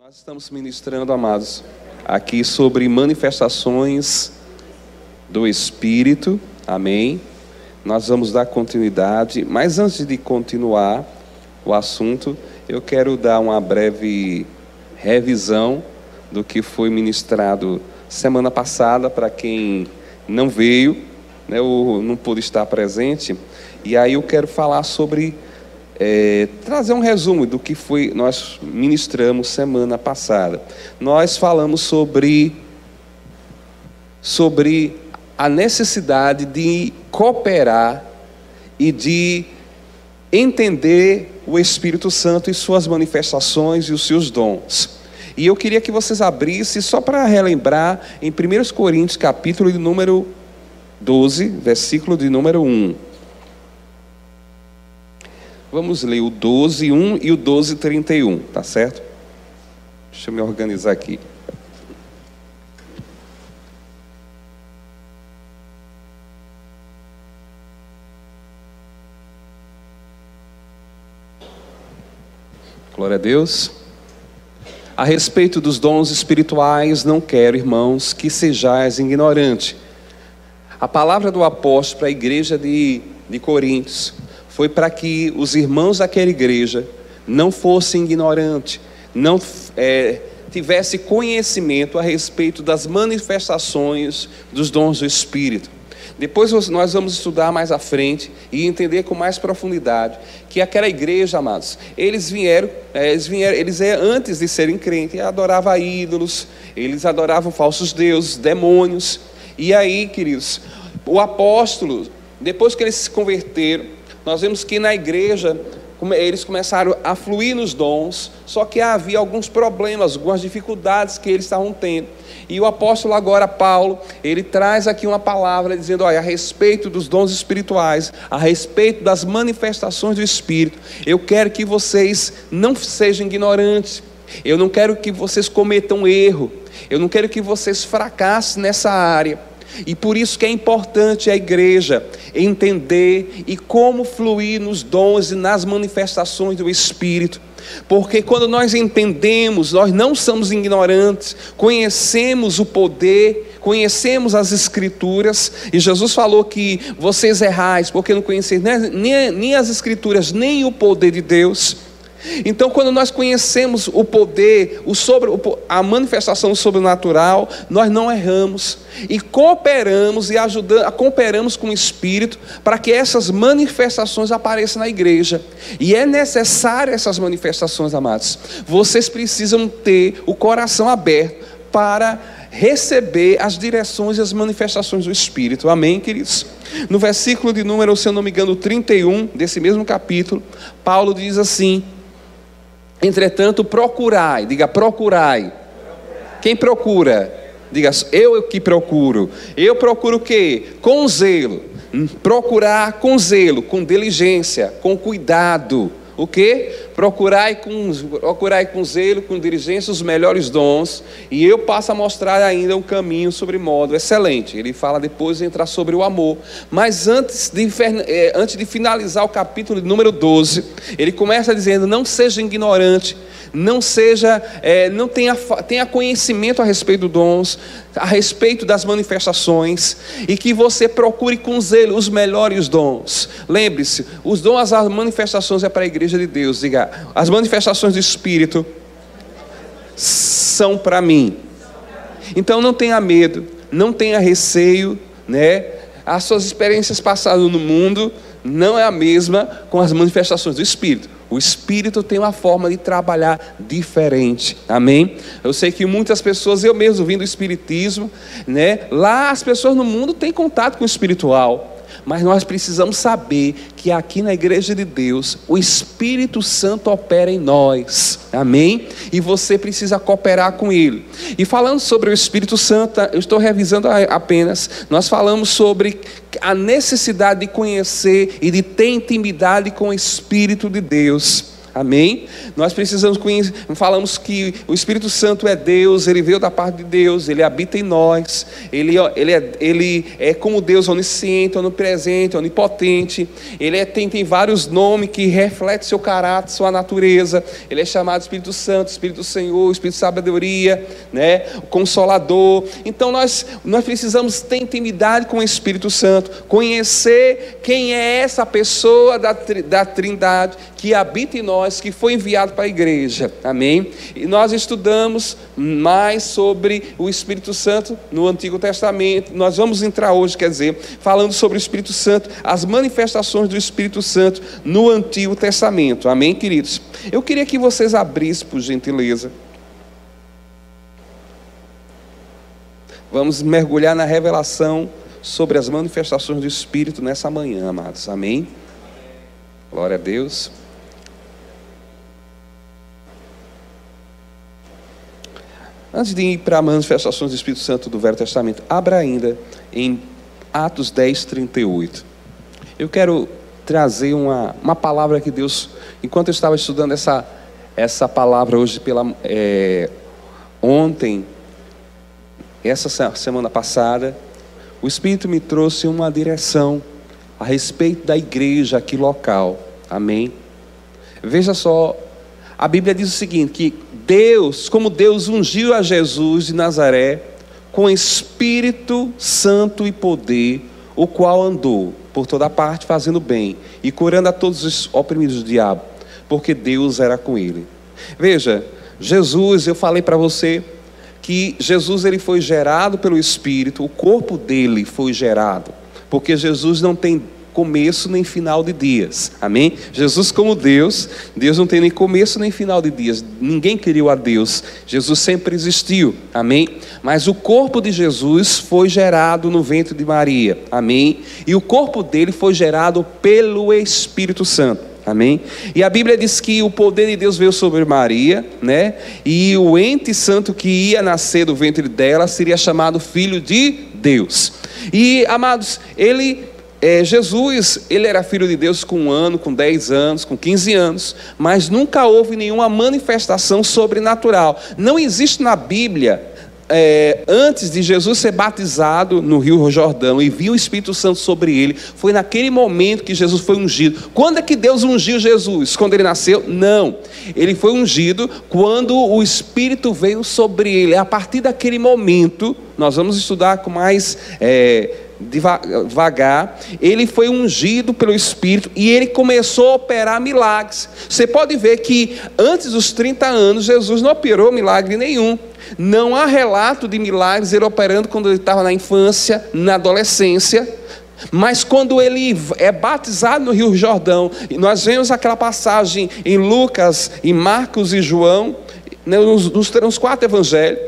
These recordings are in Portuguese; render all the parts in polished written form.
Nós estamos ministrando, amados, aqui sobre manifestações do Espírito, amém? Nós vamos dar continuidade, mas antes de continuar o assunto, eu quero dar uma breve revisão do que foi ministrado semana passada, para quem não veio, né, ou não pôde estar presente, e aí eu quero falar sobre... trazer um resumo do que nós ministramos semana passada. Nós falamos sobre a necessidade de cooperar e de entender o Espírito Santo e suas manifestações e os seus dons. E eu queria que vocês abrissem, só para relembrar, em 1 Coríntios, capítulo de número 12, versículo de número 1. Vamos ler o 12:1 e o 12:31, tá certo? Deixa eu me organizar aqui. Glória a Deus. A respeito dos dons espirituais, não quero, irmãos, que sejais ignorantes. A palavra do apóstolo para a igreja de Coríntios foi para que os irmãos daquela igreja não fossem ignorantes, não tivessem conhecimento a respeito das manifestações dos dons do Espírito. Depois nós vamos estudar mais à frente e entender com mais profundidade que aquela igreja, amados, eles antes de serem crentes, adoravam ídolos, eles adoravam falsos deuses, demônios. E aí, queridos, o apóstolo, depois que eles se converteram, nós vemos que na igreja eles começaram a fluir nos dons, só que havia alguns problemas, algumas dificuldades que eles estavam tendo. E o apóstolo agora, Paulo, ele traz aqui uma palavra dizendo, olha, a respeito dos dons espirituais, a respeito das manifestações do Espírito, eu quero que vocês não sejam ignorantes, eu não quero que vocês cometam erro, eu não quero que vocês fracassem nessa área. E por isso que é importante a igreja entender e como fluir nos dons e nas manifestações do Espírito. Porque quando nós entendemos, nós não somos ignorantes, conhecemos o poder, conhecemos as Escrituras. E Jesus falou que vocês errais porque não conheceis nem as Escrituras, nem o poder de Deus. Então, quando nós conhecemos o poder, a manifestação sobrenatural, nós não erramos e cooperamos cooperamos com o Espírito para que essas manifestações apareçam na igreja. E é necessário essas manifestações, amados. Vocês precisam ter o coração aberto para receber as direções e as manifestações do Espírito. Amém, queridos? No versículo de número, se eu não me engano, 31 desse mesmo capítulo, Paulo diz assim: entretanto, procurai. Diga, procurai. Quem procura? Diga, eu que procuro. Eu procuro o quê? Com zelo. Procurar com zelo, com diligência, com cuidado. O quê? Procurai com zelo, com diligência os melhores dons, e eu passo a mostrar ainda um caminho sobre modo excelente. Ele fala depois de entrar sobre o amor. Mas antes de finalizar o capítulo de número 12, ele começa dizendo, não seja ignorante, tenha conhecimento a respeito dos dons, a respeito das manifestações, e que você procure com zelo os melhores dons. Lembre-se, os dons, as manifestações é para a igreja de Deus. Diga, as manifestações do Espírito são para mim. Então não tenha medo, não tenha receio, né? As suas experiências passadas no mundo não é a mesma com as manifestações do Espírito. O Espírito tem uma forma de trabalhar diferente, amém? Eu sei que muitas pessoas, eu mesmo vim do Espiritismo, né? Lá as pessoas no mundo têm contato com o espiritual, mas nós precisamos saber que aqui na igreja de Deus, o Espírito Santo opera em nós, amém? E você precisa cooperar com Ele. E falando sobre o Espírito Santo, eu estou revisando apenas, nós falamos sobre a necessidade de conhecer e de ter intimidade com o Espírito de Deus, Amém? Nós precisamos conhecer, falamos que o Espírito Santo é Deus, Ele veio da parte de Deus, Ele habita em nós, Ele é como Deus onisciente, onipresente, onipotente, Ele tem vários nomes que refletem seu caráter, sua natureza. Ele é chamado Espírito Santo, Espírito do Senhor, Espírito de sabedoria, né? O Consolador. Então nós precisamos ter intimidade com o Espírito Santo, conhecer quem é essa pessoa da Trindade que habita em nós, que foi enviado para a igreja. Amém? E nós estudamos mais sobre o Espírito Santo no Antigo Testamento. Nós vamos entrar hoje, falando sobre o Espírito Santo, as manifestações do Espírito Santo no Antigo Testamento. Amém, queridos? Eu queria que vocês abrissem, por gentileza. Vamos mergulhar na revelação sobre as manifestações do Espírito nessa manhã, amados. Amém? Glória a Deus. Antes de ir para as manifestações do Espírito Santo do Velho Testamento, abra ainda em Atos 10, 38. Eu quero trazer uma palavra que Deus, enquanto eu estava estudando essa palavra hoje ontem, essa semana passada, o Espírito me trouxe uma direção a respeito da igreja aqui local. Amém? Veja só, a Bíblia diz o seguinte, que como Deus ungiu a Jesus de Nazaré com Espírito Santo e poder, o qual andou por toda parte fazendo bem e curando a todos os oprimidos do diabo, porque Deus era com ele. Veja, Jesus, eu falei para você que Jesus ele foi gerado pelo Espírito, o corpo dele foi gerado, porque Jesus não tem começo nem final de dias. Amém? Jesus como Deus não tem nem começo nem final de dias. Ninguém criou a Deus. Jesus sempre existiu. Amém? Mas o corpo de Jesus foi gerado no ventre de Maria. Amém? E o corpo dele foi gerado pelo Espírito Santo. Amém? E a Bíblia diz que o poder de Deus veio sobre Maria, né? E o ente santo que ia nascer do ventre dela seria chamado Filho de Deus. E, amados, Jesus, ele era filho de Deus com 1 ano, com 10 anos, com 15 anos, mas nunca houve nenhuma manifestação sobrenatural. Não existe na Bíblia, antes de Jesus ser batizado no Rio Jordão e vir o Espírito Santo sobre ele, foi naquele momento que Jesus foi ungido. Quando é que Deus ungiu Jesus? Quando ele nasceu? Não. Ele foi ungido quando o Espírito veio sobre ele. A partir daquele momento, nós vamos estudar com mais devagar, ele foi ungido pelo Espírito e ele começou a operar milagres. Você pode ver que antes dos 30 anos Jesus não operou milagre nenhum. Não há relato de milagres ele operando quando ele estava na infância, na adolescência. Mas quando ele é batizado no Rio Jordão, e nós vemos aquela passagem em Lucas, em Marcos e João, nos 4 evangelhos,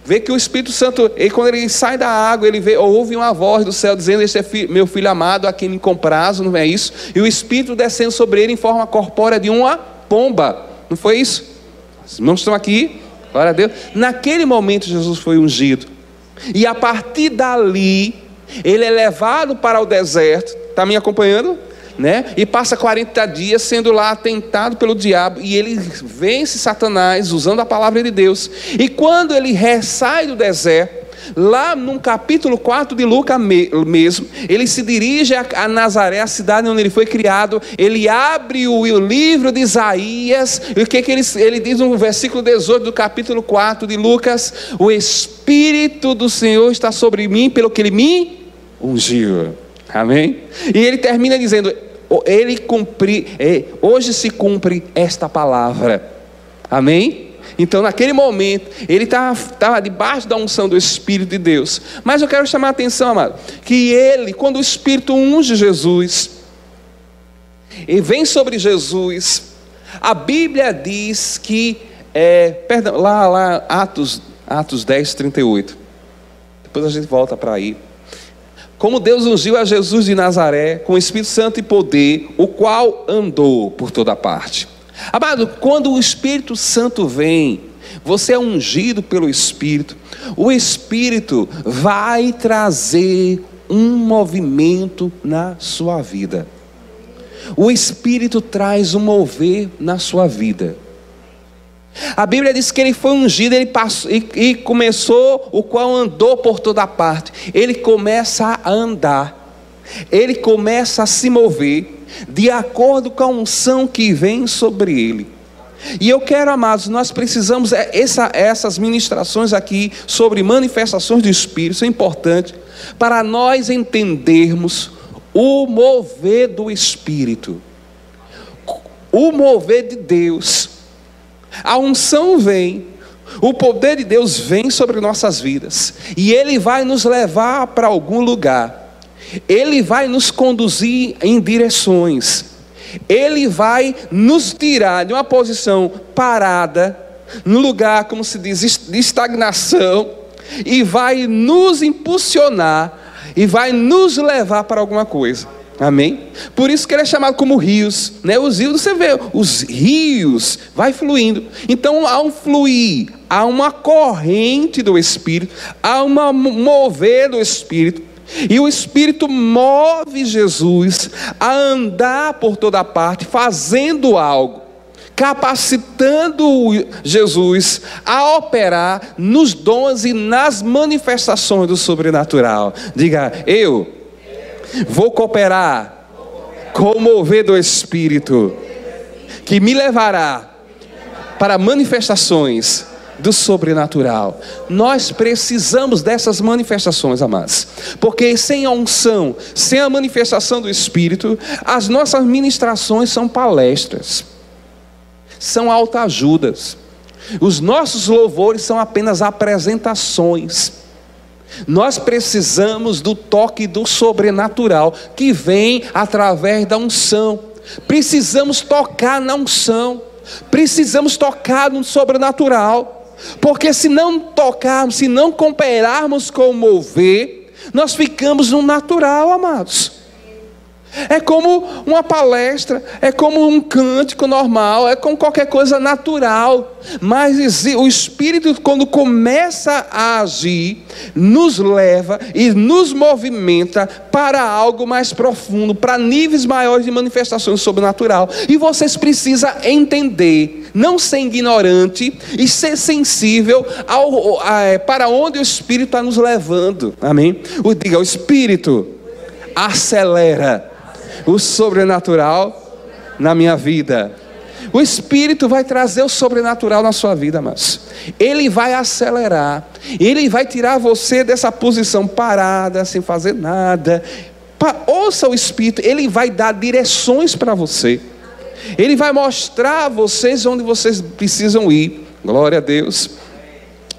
vê que o Espírito Santo, quando ele sai da água, ouve uma voz do céu dizendo: "Este é meu filho amado, a quem me comprazo", não é isso? E o Espírito descendo sobre ele em forma corpórea de uma pomba. Não foi isso? Os irmãos estão aqui? Glória a Deus. Naquele momento Jesus foi ungido. E a partir dali, ele é levado para o deserto. Está me acompanhando? Né? E passa 40 dias sendo lá tentado pelo diabo, e ele vence Satanás usando a palavra de Deus. E quando ele sai do deserto, lá no capítulo 4 de Lucas mesmo, ele se dirige a Nazaré, a cidade onde ele foi criado. Ele abre o livro de Isaías, e o que ele diz no versículo 18 do capítulo 4 de Lucas: "O Espírito do Senhor está sobre mim, pelo que ele me ungiu". Amém? E ele termina dizendo: hoje se cumpre esta palavra. Amém? Então naquele momento ele estava debaixo da unção do Espírito de Deus. Mas eu quero chamar a atenção, amado, que quando o Espírito unge Jesus e vem sobre Jesus, a Bíblia diz que lá Atos 10, 38. Depois a gente volta para aí. Como Deus ungiu a Jesus de Nazaré com o Espírito Santo e poder, o qual andou por toda parte. Amado, quando o Espírito Santo vem, você é ungido pelo Espírito, o Espírito vai trazer um movimento na sua vida. o Espírito traz um mover na sua vida. A Bíblia diz que ele foi ungido, ele passou, e começou, o qual andou por toda parte. Ele começa a andar, ele começa a se mover, de acordo com a unção que vem sobre ele. E eu quero, amados, nós precisamos, essas ministrações aqui, sobre manifestações do Espírito, são importantes, para nós entendermos o mover do Espírito, o mover de Deus. A unção vem, o poder de Deus vem sobre nossas vidas, e Ele vai nos levar para algum lugar, Ele vai nos conduzir em direções, Ele vai nos tirar de uma posição parada, num lugar, como se diz, de estagnação, e vai nos impulsionar, e vai nos levar para alguma coisa. Amém? Por isso que ele é chamado como rios, né? Os rios, você vê, os rios vai fluindo. Então há um fluir, há uma corrente do Espírito, há um mover do Espírito, e o Espírito move Jesus a andar por toda parte, fazendo algo, capacitando Jesus a operar nos dons e nas manifestações do sobrenatural. Diga: eu vou cooperar com o mover do Espírito, que me levará para manifestações do sobrenatural. Nós precisamos dessas manifestações, amados, porque sem a unção, sem a manifestação do Espírito, as nossas ministrações são palestras, são autoajudas, os nossos louvores são apenas apresentações. Nós precisamos do toque do sobrenatural, que vem através da unção. Precisamos tocar na unção, precisamos tocar no sobrenatural, porque se não tocarmos, se não cooperarmos com o mover, nós ficamos no natural, amados. É como uma palestra, é como um cântico normal, é como qualquer coisa natural. Mas o Espírito, quando começa a agir, nos leva e nos movimenta para algo mais profundo, para níveis maiores de manifestações sobrenatural. E vocês precisam entender, não ser ignorante e ser sensível para onde o Espírito está nos levando. Amém? Diga: o Espírito acelera o sobrenatural na minha vida. O Espírito vai trazer o sobrenatural na sua vida, mas Ele vai acelerar, Ele vai tirar você dessa posição parada, sem fazer nada. Ouça o Espírito, Ele vai dar direções para você, Ele vai mostrar a vocês onde vocês precisam ir. Glória a Deus.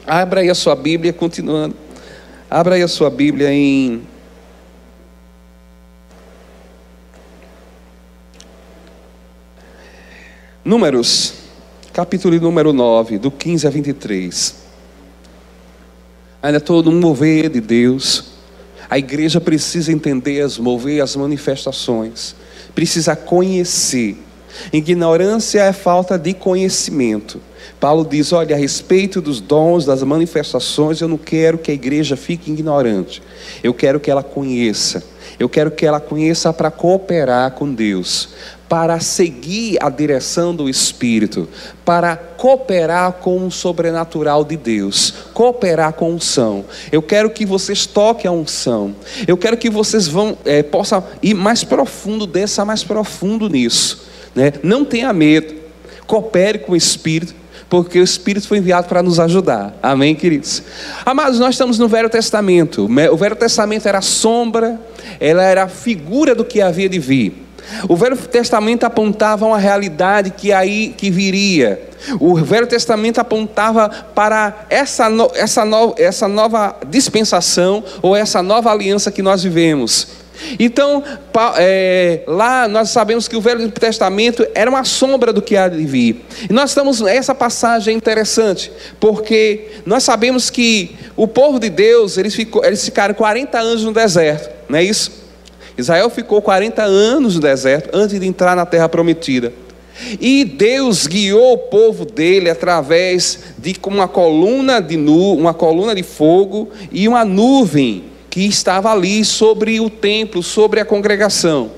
Abra aí a sua Bíblia, continuando. Abra aí a sua Bíblia em Números, capítulo número 9, do 15 a 23. Ainda todo um mover de Deus. A igreja precisa entender, mover as manifestações, precisa conhecer. Ignorância é falta de conhecimento. Paulo diz: olha, a respeito dos dons, das manifestações, eu não quero que a igreja fique ignorante, eu quero que ela conheça. Eu quero que ela conheça para cooperar com Deus, para seguir a direção do Espírito, para cooperar com o sobrenatural de Deus, cooperar com a unção. Eu quero que vocês toquem a unção. Eu quero que vocês possam ir mais profundo, desça mais profundo nisso, né? Não tenha medo, coopere com o Espírito, porque o Espírito foi enviado para nos ajudar. Amém, queridos? Amados, nós estamos no Velho Testamento. O Velho Testamento era sombra, ela era a figura do que havia de vir. O Velho Testamento apontava uma realidade que viria. O Velho Testamento apontava para essa nova dispensação, ou essa nova aliança que nós vivemos. Então, lá nós sabemos que o Velho Testamento era uma sombra do que há de vir. E nós estamos, essa passagem é interessante, porque nós sabemos que o povo de Deus, eles ficaram 40 anos no deserto, não é isso? Israel ficou 40 anos no deserto, antes de entrar na terra prometida. E Deus guiou o povo dele através de uma coluna de fogo e uma nuvem que estava ali sobre o templo, sobre a congregação.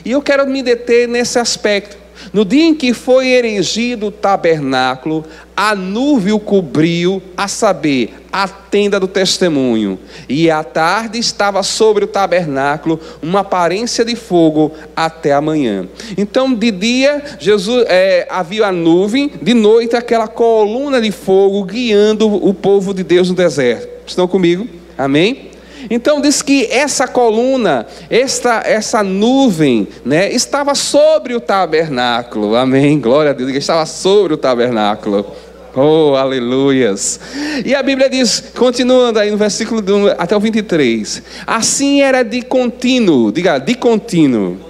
E eu quero me deter nesse aspecto. No dia em que foi erigido o tabernáculo, a nuvem o cobriu, a saber, a tenda do testemunho. E à tarde estava sobre o tabernáculo uma aparência de fogo até a manhã. Então, de dia, havia a nuvem, de noite, aquela coluna de fogo guiando o povo de Deus no deserto. Estão comigo? Amém? Então diz que essa coluna, essa nuvem, né, estava sobre o tabernáculo. Amém, glória a Deus, estava sobre o tabernáculo. Oh, aleluias. E a Bíblia diz, continuando aí no versículo até o 23, assim era de contínuo, diga, de contínuo.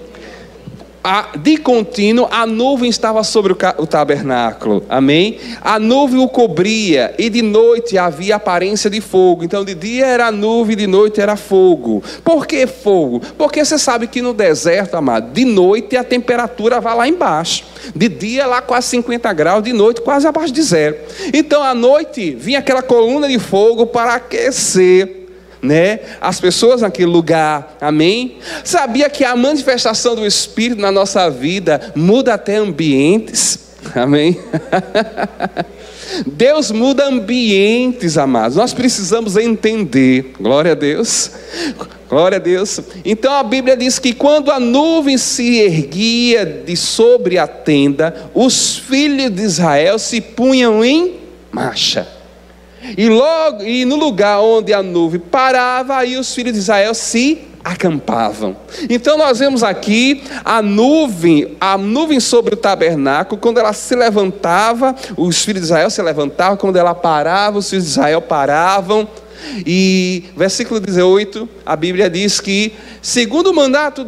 De contínuo a nuvem estava sobre o tabernáculo, amém? A nuvem o cobria, e de noite havia aparência de fogo. Então de dia era nuvem, de noite era fogo. Por que fogo? Porque você sabe que no deserto, amado, de noite a temperatura vai lá embaixo. De dia lá quase 50 graus, de noite quase abaixo de zero. Então à noite vinha aquela coluna de fogo para aquecer, né, as pessoas naquele lugar, amém? Sabia que a manifestação do Espírito na nossa vida muda até ambientes, amém? Deus muda ambientes, amados. Nós precisamos entender, glória a Deus, glória a Deus. Então a Bíblia diz que quando a nuvem se erguia de sobre a tenda, os filhos de Israel se punham em marcha. E no lugar onde a nuvem parava, aí os filhos de Israel se acampavam. Então nós vemos aqui a nuvem sobre o tabernáculo. Quando ela se levantava, os filhos de Israel se levantavam. Quando ela parava, os filhos de Israel paravam. E versículo 18, a Bíblia diz que, segundo o mandato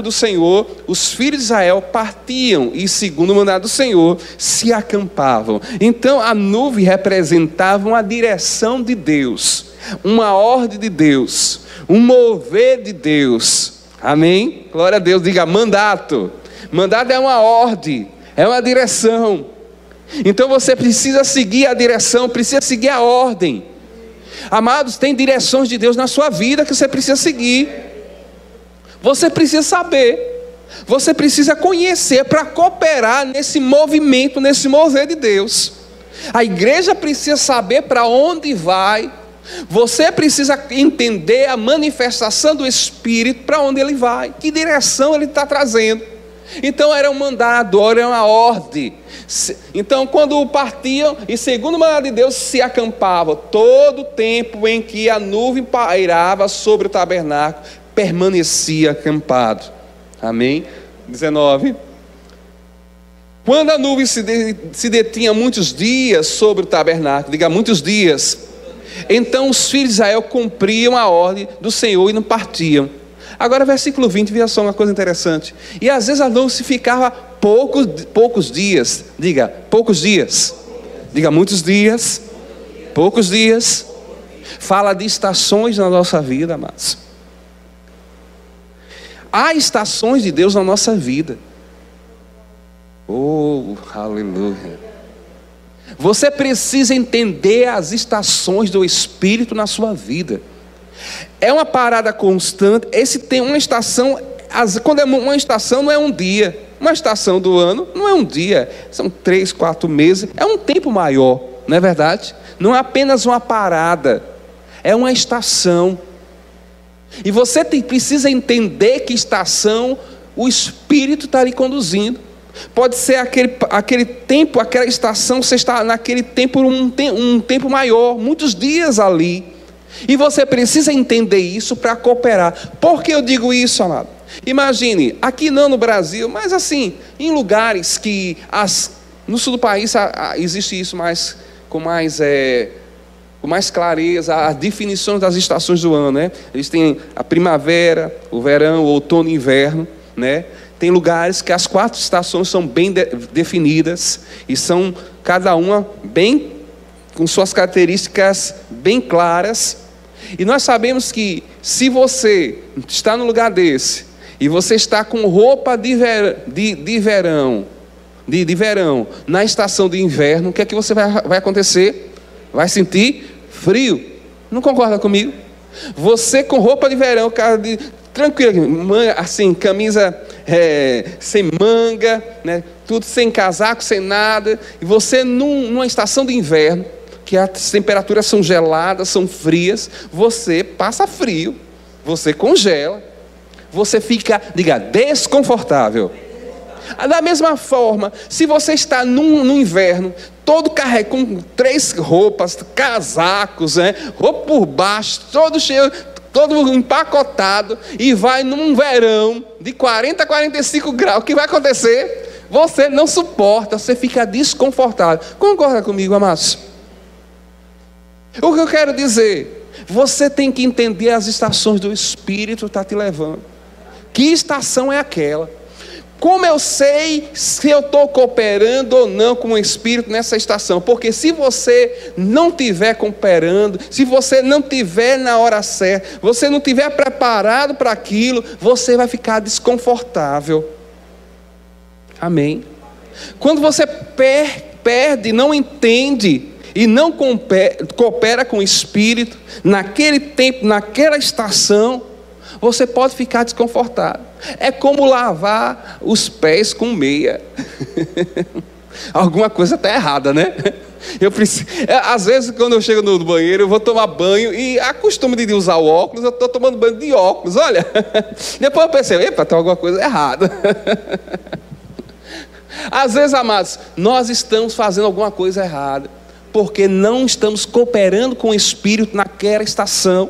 do Senhor, os filhos de Israel partiam e, segundo o mandato do Senhor, se acampavam. Então a nuvem representava uma direção de Deus, uma ordem de Deus, um mover de Deus. Amém? Glória a Deus. Diga mandato. Mandato é uma ordem, é uma direção. Então você precisa seguir a direção, precisa seguir a ordem. Amados, tem direções de Deus na sua vida que você precisa seguir. Você precisa saber. Você precisa conhecer para cooperar nesse movimento, nesse mover de Deus. A igreja precisa saber para onde vai. Você precisa entender a manifestação do Espírito, para onde ele vai, que direção ele está trazendo. Então era um mandado, era uma ordem. Então quando partiam, e segundo o mandado de Deus, se acampavam. Todo o tempo em que a nuvem pairava sobre o tabernáculo, permanecia acampado. Amém? 19. Quando a nuvem se detinha muitos dias sobre o tabernáculo, diga muitos dias, então os filhos de Israel cumpriam a ordem do Senhor e não partiam. Agora versículo 20, veja só uma coisa interessante. E às vezes a nuvem ficava poucos dias. Diga, poucos dias. Diga, muitos dias. Poucos dias. Fala de estações na nossa vida, amados. Há estações de Deus na nossa vida. Oh, aleluia. Você precisa entender as estações do Espírito na sua vida. É uma parada constante. Esse tem uma estação. Quando é uma estação, não é um dia. Uma estação do ano não é um dia. São 3, 4 meses. É um tempo maior, não é verdade? Não é apenas uma parada. É uma estação. E você precisa entender que estação o Espírito está lhe conduzindo. Pode ser aquele tempo, aquela estação, você está naquele tempo um tempo maior, muitos dias ali. E você precisa entender isso para cooperar. Por que eu digo isso, amado? Imagine, aqui não no Brasil, mas assim, em lugares que no sul do país existe isso com mais clareza, as definições das estações do ano, né? Eles têm a primavera, o verão, o outono e o inverno, né? Tem lugares que as 4 estações são bem definidas e são cada uma bem com suas características bem claras. E nós sabemos que se você está no lugar desse e você está com roupa de verão na estação de inverno, o que é que você vai acontecer? Vai sentir frio. Não concorda comigo? Você com roupa de verão, tranquilo, assim, camisa sem manga, né? Tudo sem casaco, sem nada, e você numa estação de inverno, que as temperaturas são geladas, são frias, você passa frio, você congela, você fica, diga, desconfortável. Da mesma forma, se você está no inverno, todo carregado, com 3 roupas, casacos, né? Roupa por baixo, todo cheio, todo empacotado, e vai num verão de 40 a 45 graus, o que vai acontecer? Você não suporta, você fica desconfortável. Concorda comigo, amados? O que eu quero dizer? Você tem que entender as estações do Espírito está te levando. Que estação é aquela? Como eu sei se eu estou cooperando ou não com o Espírito nessa estação? Porque se você não estiver cooperando, se você não estiver na hora certa, você não estiver preparado para aquilo, você vai ficar desconfortável. Amém? Quando você perde, não entende e não coopera com o Espírito, naquele tempo, naquela estação, você pode ficar desconfortável. É como lavar os pés com meia. Alguma coisa está errada, né? Às vezes, quando eu chego no banheiro, eu vou tomar banho e a costume de usar o óculos, eu estou tomando banho de óculos, olha. Depois eu pensei, epa, tem alguma coisa errada. Às vezes, amados, nós estamos fazendo alguma coisa errada, porque não estamos cooperando com o Espírito naquela estação.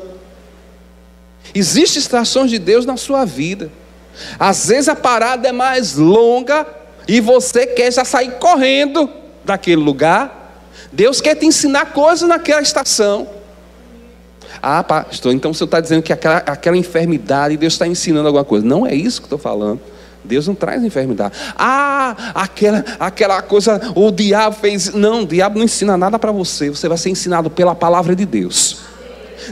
Existem estações de Deus na sua vida. Às vezes a parada é mais longa e você quer já sair correndo daquele lugar. Deus quer te ensinar coisas naquela estação. Ah, pastor, então você está dizendo que aquela enfermidade, Deus está ensinando alguma coisa. Não é isso que estou falando. Deus não traz enfermidade. Aquela coisa, o diabo fez. Não, o diabo não ensina nada para você. Você vai ser ensinado pela palavra de Deus.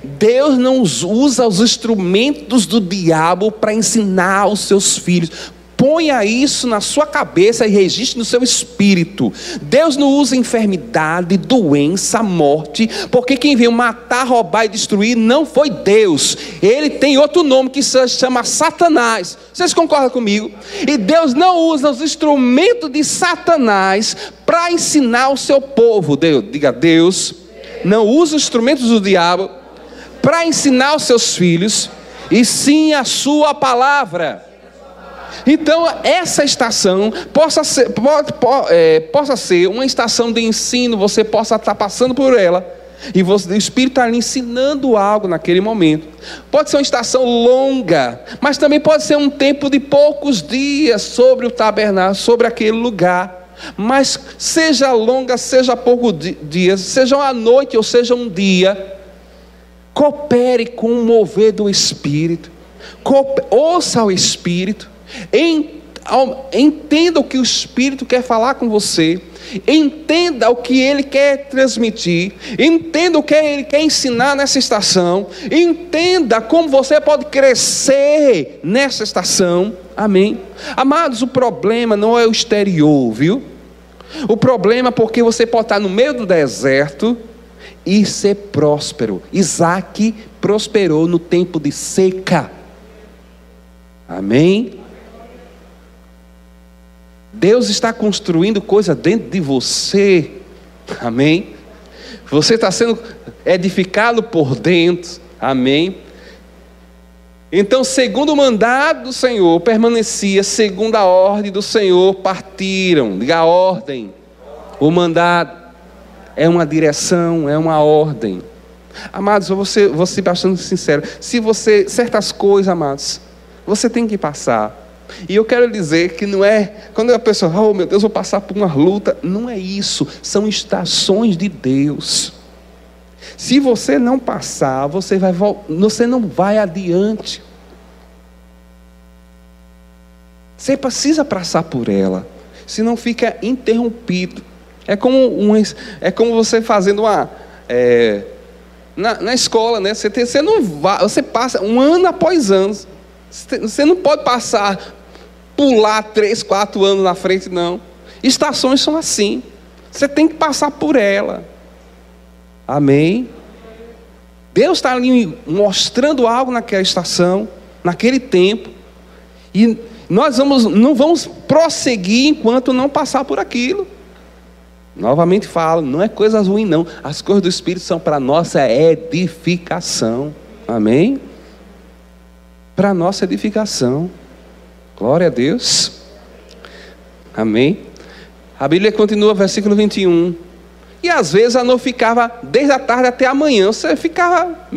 Deus não usa os instrumentos do diabo para ensinar os seus filhos. Ponha isso na sua cabeça e registre no seu espírito. Deus não usa enfermidade, doença, morte, porque quem veio matar, roubar e destruir não foi Deus. Ele tem outro nome que se chama Satanás. Vocês concordam comigo? E Deus não usa os instrumentos de Satanás para ensinar o seu povo. Diga, Deus não usa os instrumentos do diabo para ensinar os seus filhos, e sim a sua palavra. Então essa estação possa ser uma estação de ensino, você possa estar passando por ela, e o Espírito está lhe ensinando algo naquele momento. Pode ser uma estação longa, mas também pode ser um tempo de poucos dias sobre o tabernáculo, sobre aquele lugar. Mas seja longa, seja poucos dias, seja uma noite ou seja um dia, coopere com o mover do Espírito, ouça o Espírito, entenda o que o Espírito quer falar com você, entenda o que Ele quer transmitir, entenda o que Ele quer ensinar nessa estação, entenda como você pode crescer nessa estação. Amém? Amados, o problema não é o exterior, viu? O problema é porque você pode estar no meio do deserto e ser próspero. Isaac prosperou no tempo de seca. Amém? Deus está construindo coisa dentro de você. Amém? Você está sendo edificado por dentro. Amém? Então, segundo o mandado do Senhor, permanecia, segundo a ordem do Senhor, partiram. Diga a ordem. O mandado é uma direção, é uma ordem. Amados, eu vou ser bastante sincero. Certas coisas, amados, você tem que passar. E eu quero dizer que não é, quando a pessoa, oh meu Deus, vou passar por uma luta. Não é isso, são estações de Deus. Se você não passar, você não vai adiante. Você precisa passar por ela, senão fica interrompido. É como você fazendo na escola, né? Você passa um ano após ano. Você não pode pular 3, 4 anos na frente, não. Estações são assim. Você tem que passar por ela. Amém? Deus está ali mostrando algo naquela estação. naquele tempo. E nós não vamos prosseguir enquanto não passar por aquilo. Novamente falo, não é coisa ruim não. As coisas do Espírito são para nossa edificação. Amém? Para nossa edificação. Glória a Deus. Amém? A Bíblia continua, versículo 21. E às vezes a noite ficava desde a tarde até a manhã. Você ficava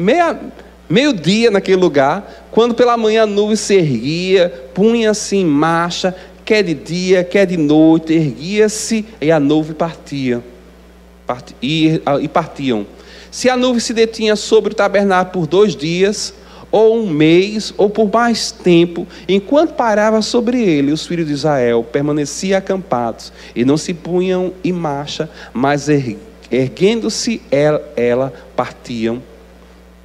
meio-dia naquele lugar. Quando pela manhã a nuvem se erguia, punha-se em marcha, quer de dia, quer de noite, erguia-se e a nuvem partia. E partiam. Se a nuvem se detinha sobre o tabernáculo por 2 dias, ou 1 mês, ou por mais tempo, enquanto parava sobre ele, os filhos de Israel permaneciam acampados, e não se punham em marcha, mas erguendo-se ela partiam.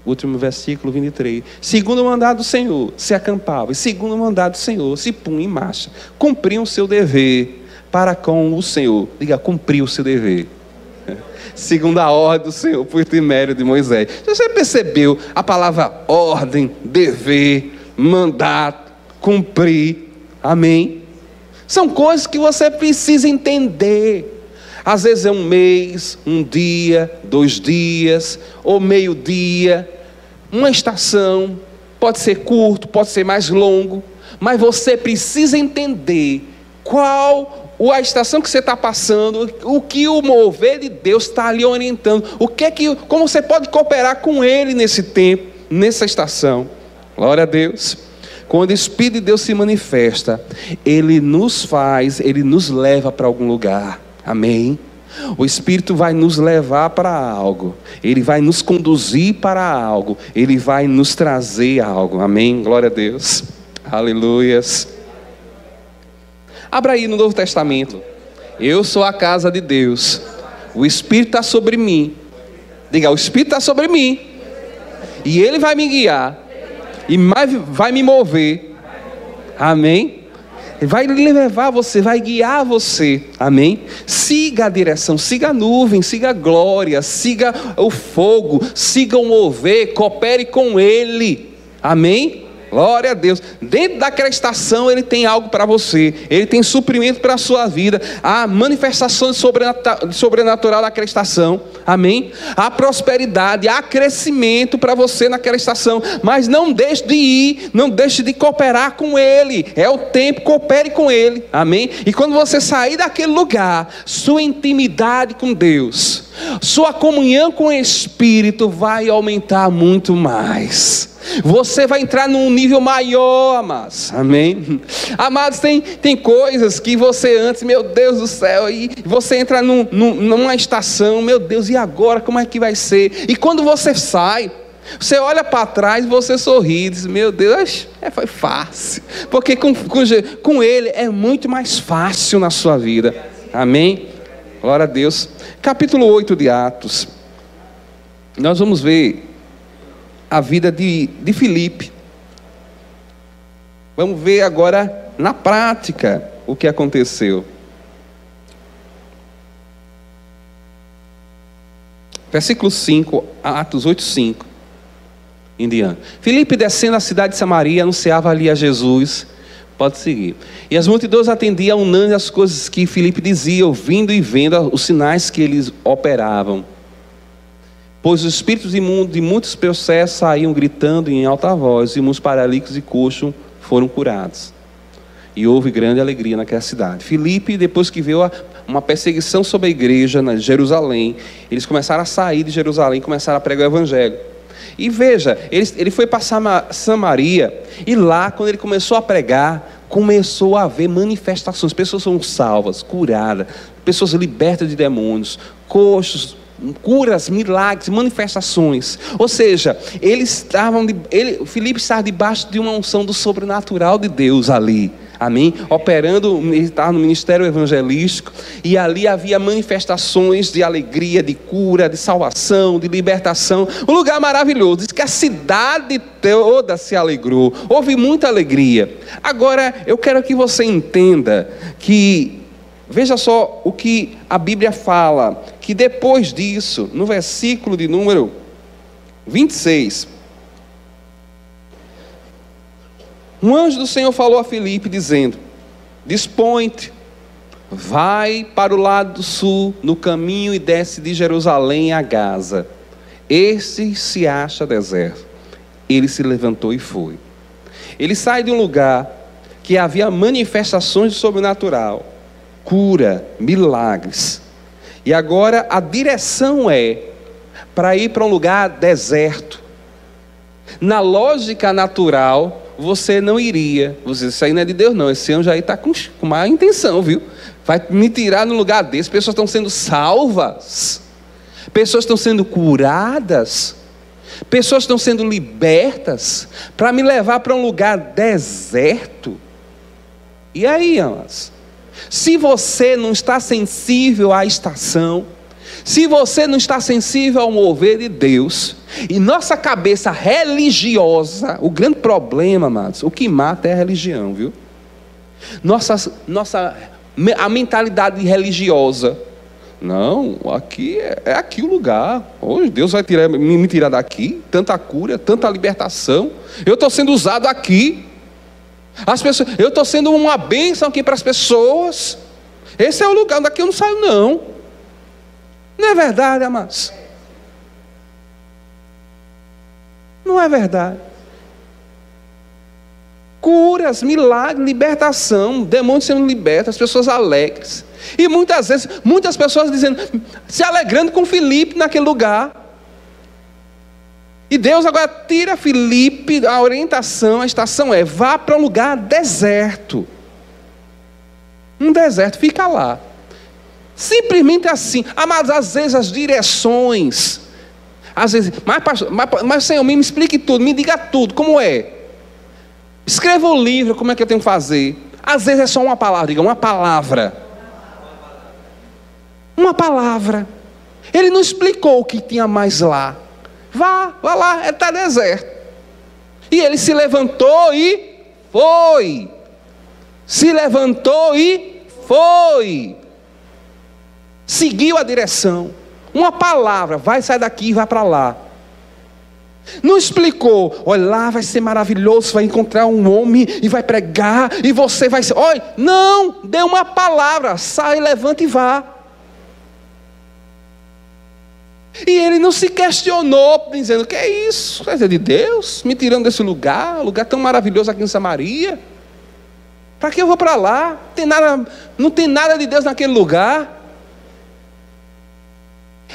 Último versículo 23. Segundo o mandado do Senhor, se acampavam, e segundo o mandado do Senhor, se punham em marcha, cumpriam o seu dever para com o Senhor. Diga, cumpriu o seu dever. Segundo a ordem do Senhor, por intermédio de Moisés. Você percebeu a palavra ordem, dever, mandato, cumprir? Amém? São coisas que você precisa entender. Às vezes é 1 mês, 1 dia, 2 dias, ou meio-dia, uma estação. Pode ser curto, pode ser mais longo, mas você precisa entender qual a estação que você está passando, o que o mover de Deus está lhe orientando, como você pode cooperar com Ele nesse tempo, nessa estação. Glória a Deus. Quando o Espírito de Deus se manifesta, Ele nos leva para algum lugar. Amém? O Espírito vai nos levar para algo, Ele vai nos conduzir para algo, Ele vai nos trazer algo. Amém? Glória a Deus. Aleluias. Abra aí no Novo Testamento. Eu sou a casa de Deus. O Espírito está sobre mim. Diga, o Espírito está sobre mim. E Ele vai me guiar. E vai me mover. Amém? Vai levar você, vai guiar você. Amém? Siga a direção, siga a nuvem, siga a glória, siga o fogo, siga o mover, coopere com Ele. Amém? Glória a Deus. Dentro daquela estação Ele tem algo para você. Ele tem suprimento para a sua vida. Há manifestações sobrenatural naquela estação. Amém? Há prosperidade, há crescimento para você naquela estação. Mas não deixe de ir, não deixe de cooperar com Ele. É o tempo, coopere com Ele. Amém? E quando você sair daquele lugar, sua intimidade com Deus, sua comunhão com o Espírito vai aumentar muito mais. Você vai entrar num nível maior, amados. Amém? Amados, tem coisas que você antes, meu Deus do céu, e você entra numa estação, meu Deus, e agora como é que vai ser? E quando você sai, você olha para trás e você sorri e diz, meu Deus, foi fácil. Porque com Ele é muito mais fácil na sua vida. Amém? Glória a Deus. Capítulo 8 de Atos. Nós vamos ver a vida de Filipe. Vamos ver agora na prática o que aconteceu. Versículo 5, Atos 8:5 em diante. Filipe, descendo a cidade de Samaria, anunciava ali a Jesus. Pode seguir. E as multidões atendiam unânimes as coisas que Filipe dizia, ouvindo e vendo os sinais que eles operavam. Pois os espíritos imundos de muitos processos saíam gritando em alta voz, e muitos paralíticos e coxos foram curados. E houve grande alegria naquela cidade. Filipe, depois que viu uma perseguição sobre a igreja na Jerusalém, eles começaram a sair de Jerusalém, começaram a pregar o evangelho. E veja, ele foi para Samaria, e lá, quando ele começou a pregar, começou a haver manifestações. Pessoas são salvas, curadas, pessoas libertas de demônios, coxos, curas, milagres, manifestações. Ou seja, Filipe estava debaixo de uma unção do sobrenatural de Deus ali. Amém? Operando, ele estava no ministério evangelístico, e ali havia manifestações de alegria, de cura, de salvação, de libertação. Um lugar maravilhoso. Diz que a cidade toda se alegrou. Houve muita alegria. Agora, eu quero que você entenda que, veja só o que a Bíblia fala, que depois disso, no versículo de número 26, Um anjo do Senhor falou a Filipe dizendo: dispõe-te, vai para o lado do sul, no caminho, e desce de Jerusalém a Gaza. Este se acha deserto. Ele se levantou e foi. Ele sai de um lugar que havia manifestações do sobrenatural, cura, milagres. E agora a direção é para ir para um lugar deserto. Na lógica natural, você não iria. Você diz: isso aí não é de Deus não, esse anjo aí está com má intenção, viu? Vai me tirar no lugar desse. Pessoas estão sendo salvas, pessoas estão sendo curadas, pessoas estão sendo libertas, para me levar para um lugar deserto. E aí, amados? Se você não está sensível à estação, se você não está sensível ao mover de Deus, e nossa cabeça religiosa, o grande problema, amados, o que mata é a religião, viu? A mentalidade religiosa. Não, aqui é aqui o lugar. Hoje Deus vai me tirar daqui. Tanta cura, tanta libertação. Eu estou sendo usado aqui. As pessoas, eu estou sendo uma bênção aqui para as pessoas. Esse é o lugar, daqui eu não saio não. Não é verdade, amados? Não é verdade. Curas, milagres, libertação, demônios sendo libertos, as pessoas alegres. E muitas vezes, muitas pessoas dizendo, se alegrando com Filipe naquele lugar. E Deus agora tira Filipe, a orientação, a estação é: vá para um lugar deserto. Um deserto, fica lá. Simplesmente assim. Mas às vezes as direções, às vezes, mas Senhor, me explique tudo, me diga tudo, como é? Escreva o livro, como é que eu tenho que fazer? Às vezes é só uma palavra, diga uma palavra. Uma palavra. Ele não explicou o que tinha mais lá. Vá lá, está deserto. E ele se levantou e foi. Se levantou e foi. Seguiu a direção. Uma palavra: vai, sai daqui e vai para lá. Não explicou: olha, lá vai ser maravilhoso, vai encontrar um homem e vai pregar e você vai ser. Olha, não, deu uma palavra: sai, levanta e vá. E ele não se questionou, dizendo: que é isso? Coisa de Deus, me tirando desse lugar, lugar tão maravilhoso aqui em Samaria. Para que eu vou para lá? Não tem nada de Deus naquele lugar.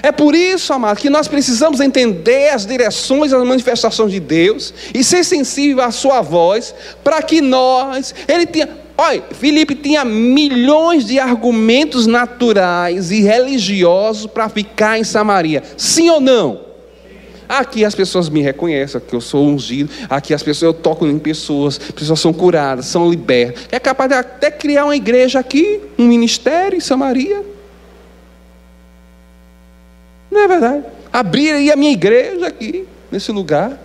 É por isso, amado, que nós precisamos entender as direções, as manifestações de Deus e ser sensível à sua voz, para que Filipe tinha milhões de argumentos naturais e religiosos para ficar em Samaria. Sim ou não? Aqui as pessoas me reconhecem, que eu sou ungido. Aqui eu toco em pessoas são curadas, são libertas. É capaz de até criar uma igreja aqui, um ministério em Samaria. Não é verdade? Abrir aí a minha igreja aqui, nesse lugar.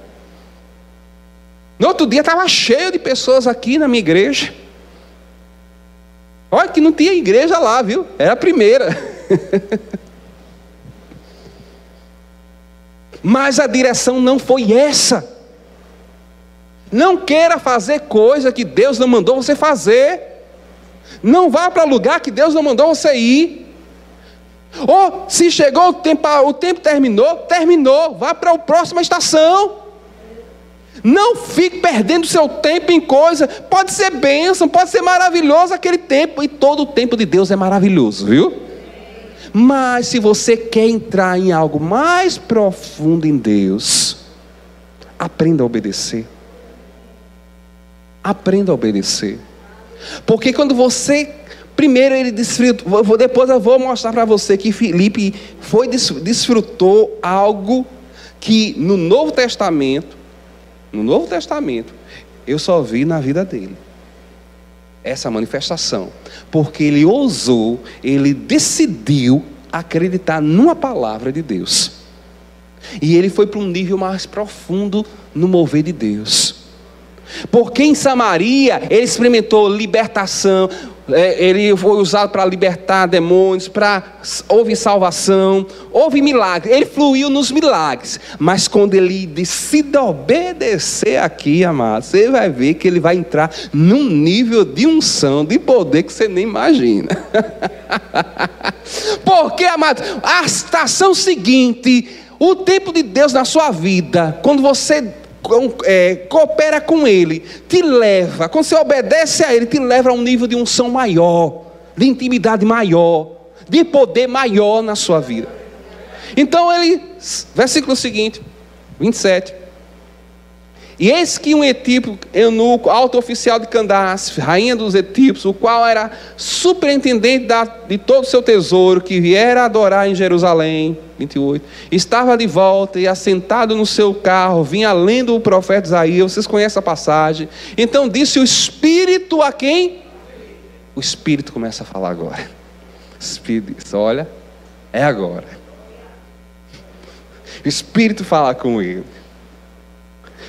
No outro dia estava cheio de pessoas aqui na minha igreja. Olha que não tinha igreja lá, viu? Era a primeira. Mas a direção não foi essa. Não queira fazer coisa que Deus não mandou você fazer. Não vá para lugar que Deus não mandou você ir. Ou se chegou o tempo terminou, vá para a próxima estação. Não fique perdendo seu tempo em coisa. Pode ser bênção, pode ser maravilhoso aquele tempo, e todo o tempo de Deus é maravilhoso, viu? Mas se você quer entrar em algo mais profundo em Deus, aprenda a obedecer. Aprenda a obedecer. Porque quando você... Primeiro ele desfrutou, depois eu vou mostrar para você que Filipe desfrutou algo que no Novo Testamento, eu só vi na vida dele. Essa manifestação. Porque ele ousou, ele decidiu acreditar numa palavra de Deus. E ele foi para um nível mais profundo no mover de Deus. Porque em Samaria ele experimentou libertação. Ele foi usado para libertar demônios, houve salvação, houve milagres. Ele fluiu nos milagres. Mas quando ele decide obedecer aqui, amado, você vai ver que ele vai entrar num nível de unção, de poder que você nem imagina. Porque, amado, a estação seguinte, o tempo de Deus na sua vida, quando você coopera com Ele, te leva, quando você obedece a Ele, te leva a um nível de unção maior, de intimidade maior, de poder maior na sua vida. Então ele, versículo seguinte, 27. E eis que um etíope, eunuco, alto oficial de Candace, rainha dos etíopes, o qual era superintendente de todo o seu tesouro, que viera adorar em Jerusalém, 28, estava de volta e assentado no seu carro, vinha lendo o profeta Isaías. Vocês conhecem a passagem? Então disse o Espírito a quem? O Espírito começa a falar agora. O Espírito diz: olha, é agora. O Espírito fala com ele.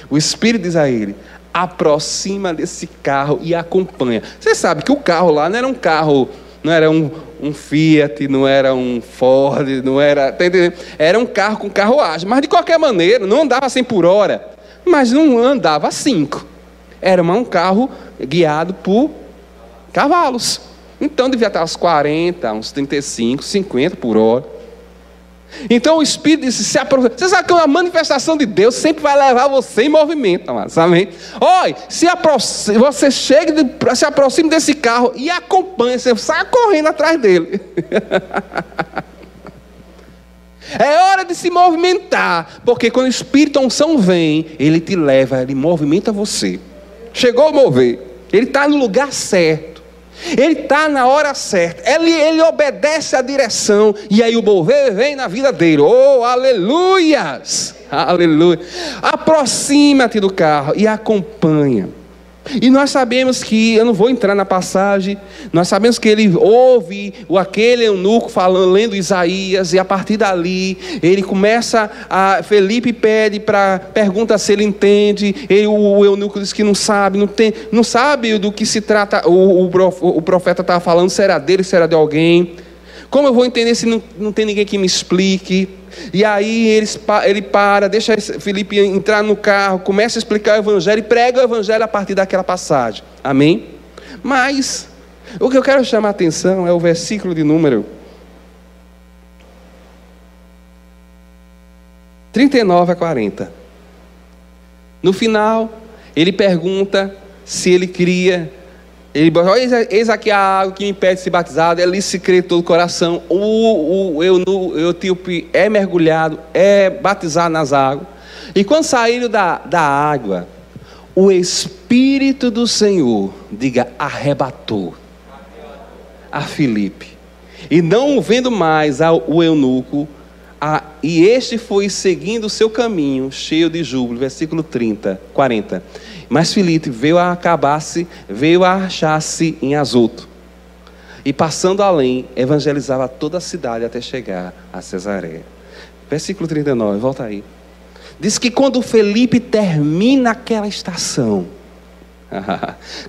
O Espírito diz a ele: aproxima desse carro e acompanha. Você sabe que o carro lá não era um carro, não era um Fiat, não era um Ford, não era, tá entendendo? Era um carro com carruagem, mas de qualquer maneira, não andava 100 por hora, mas não andava 5. Era um carro guiado por cavalos. Então devia estar uns 40, uns 35, 50 por hora. Então o Espírito disse: se aproxima. Você sabe que uma manifestação de Deus sempre vai levar você em movimento, amado, amém? Olha, você chega, se aproxima desse carro e acompanha, você sai correndo atrás dele. É hora de se movimentar, porque quando o Espírito a unção vem, ele te leva, ele movimenta você. Chegou a mover, ele está no lugar certo. Ele está na hora certa, ele obedece à direção, e aí o mover vem na vida dele. Oh, aleluias, aleluia. Aproxima-te do carro e acompanha. E nós sabemos que, eu não vou entrar na passagem, nós sabemos que ele ouve aquele eunuco falando, lendo Isaías, e a partir dali, ele começa Felipe pergunta se ele entende, o eunuco diz que não sabe, não sabe do que se trata, o profeta estava falando, se era dele, se era de alguém. Como eu vou entender se não tem ninguém que me explique? E aí ele deixa Felipe entrar no carro, começa a explicar o evangelho e prega o evangelho a partir daquela passagem. Amém? Mas o que eu quero chamar a atenção é o versículo de número 39 a 40. No final, ele pergunta se ele queria. Eis aqui a água que me impede de ser batizado. Ele se crê de todo o coração. O etíope é mergulhado, é batizado nas águas. E quando saíram da água, o Espírito do Senhor, arrebatou a Filipe. E não vendo mais o eunuco, e este foi seguindo o seu caminho, cheio de júbilo. Versículo 40. Mas Filipe veio a achar-se em Azoto, e passando além, evangelizava toda a cidade até chegar a Cesareia. Versículo 39, volta aí. Diz que quando Filipe termina aquela estação,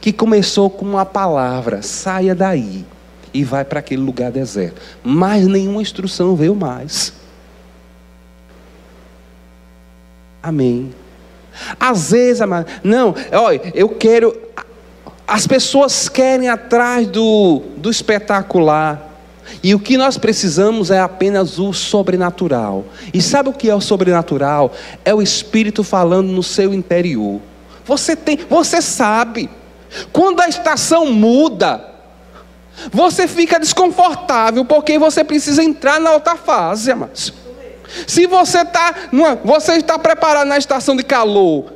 que começou com uma palavra: saia daí e vai para aquele lugar deserto. Mas nenhuma instrução veio mais. Amém. Às vezes, amado, não, olha, as pessoas querem atrás do espetacular, e o que nós precisamos é apenas o sobrenatural. E sabe o que é o sobrenatural? É o Espírito falando no seu interior. Você sabe, quando a estação muda, você fica desconfortável, porque você precisa entrar na outra fase, amados. Se você está preparado na estação de calor,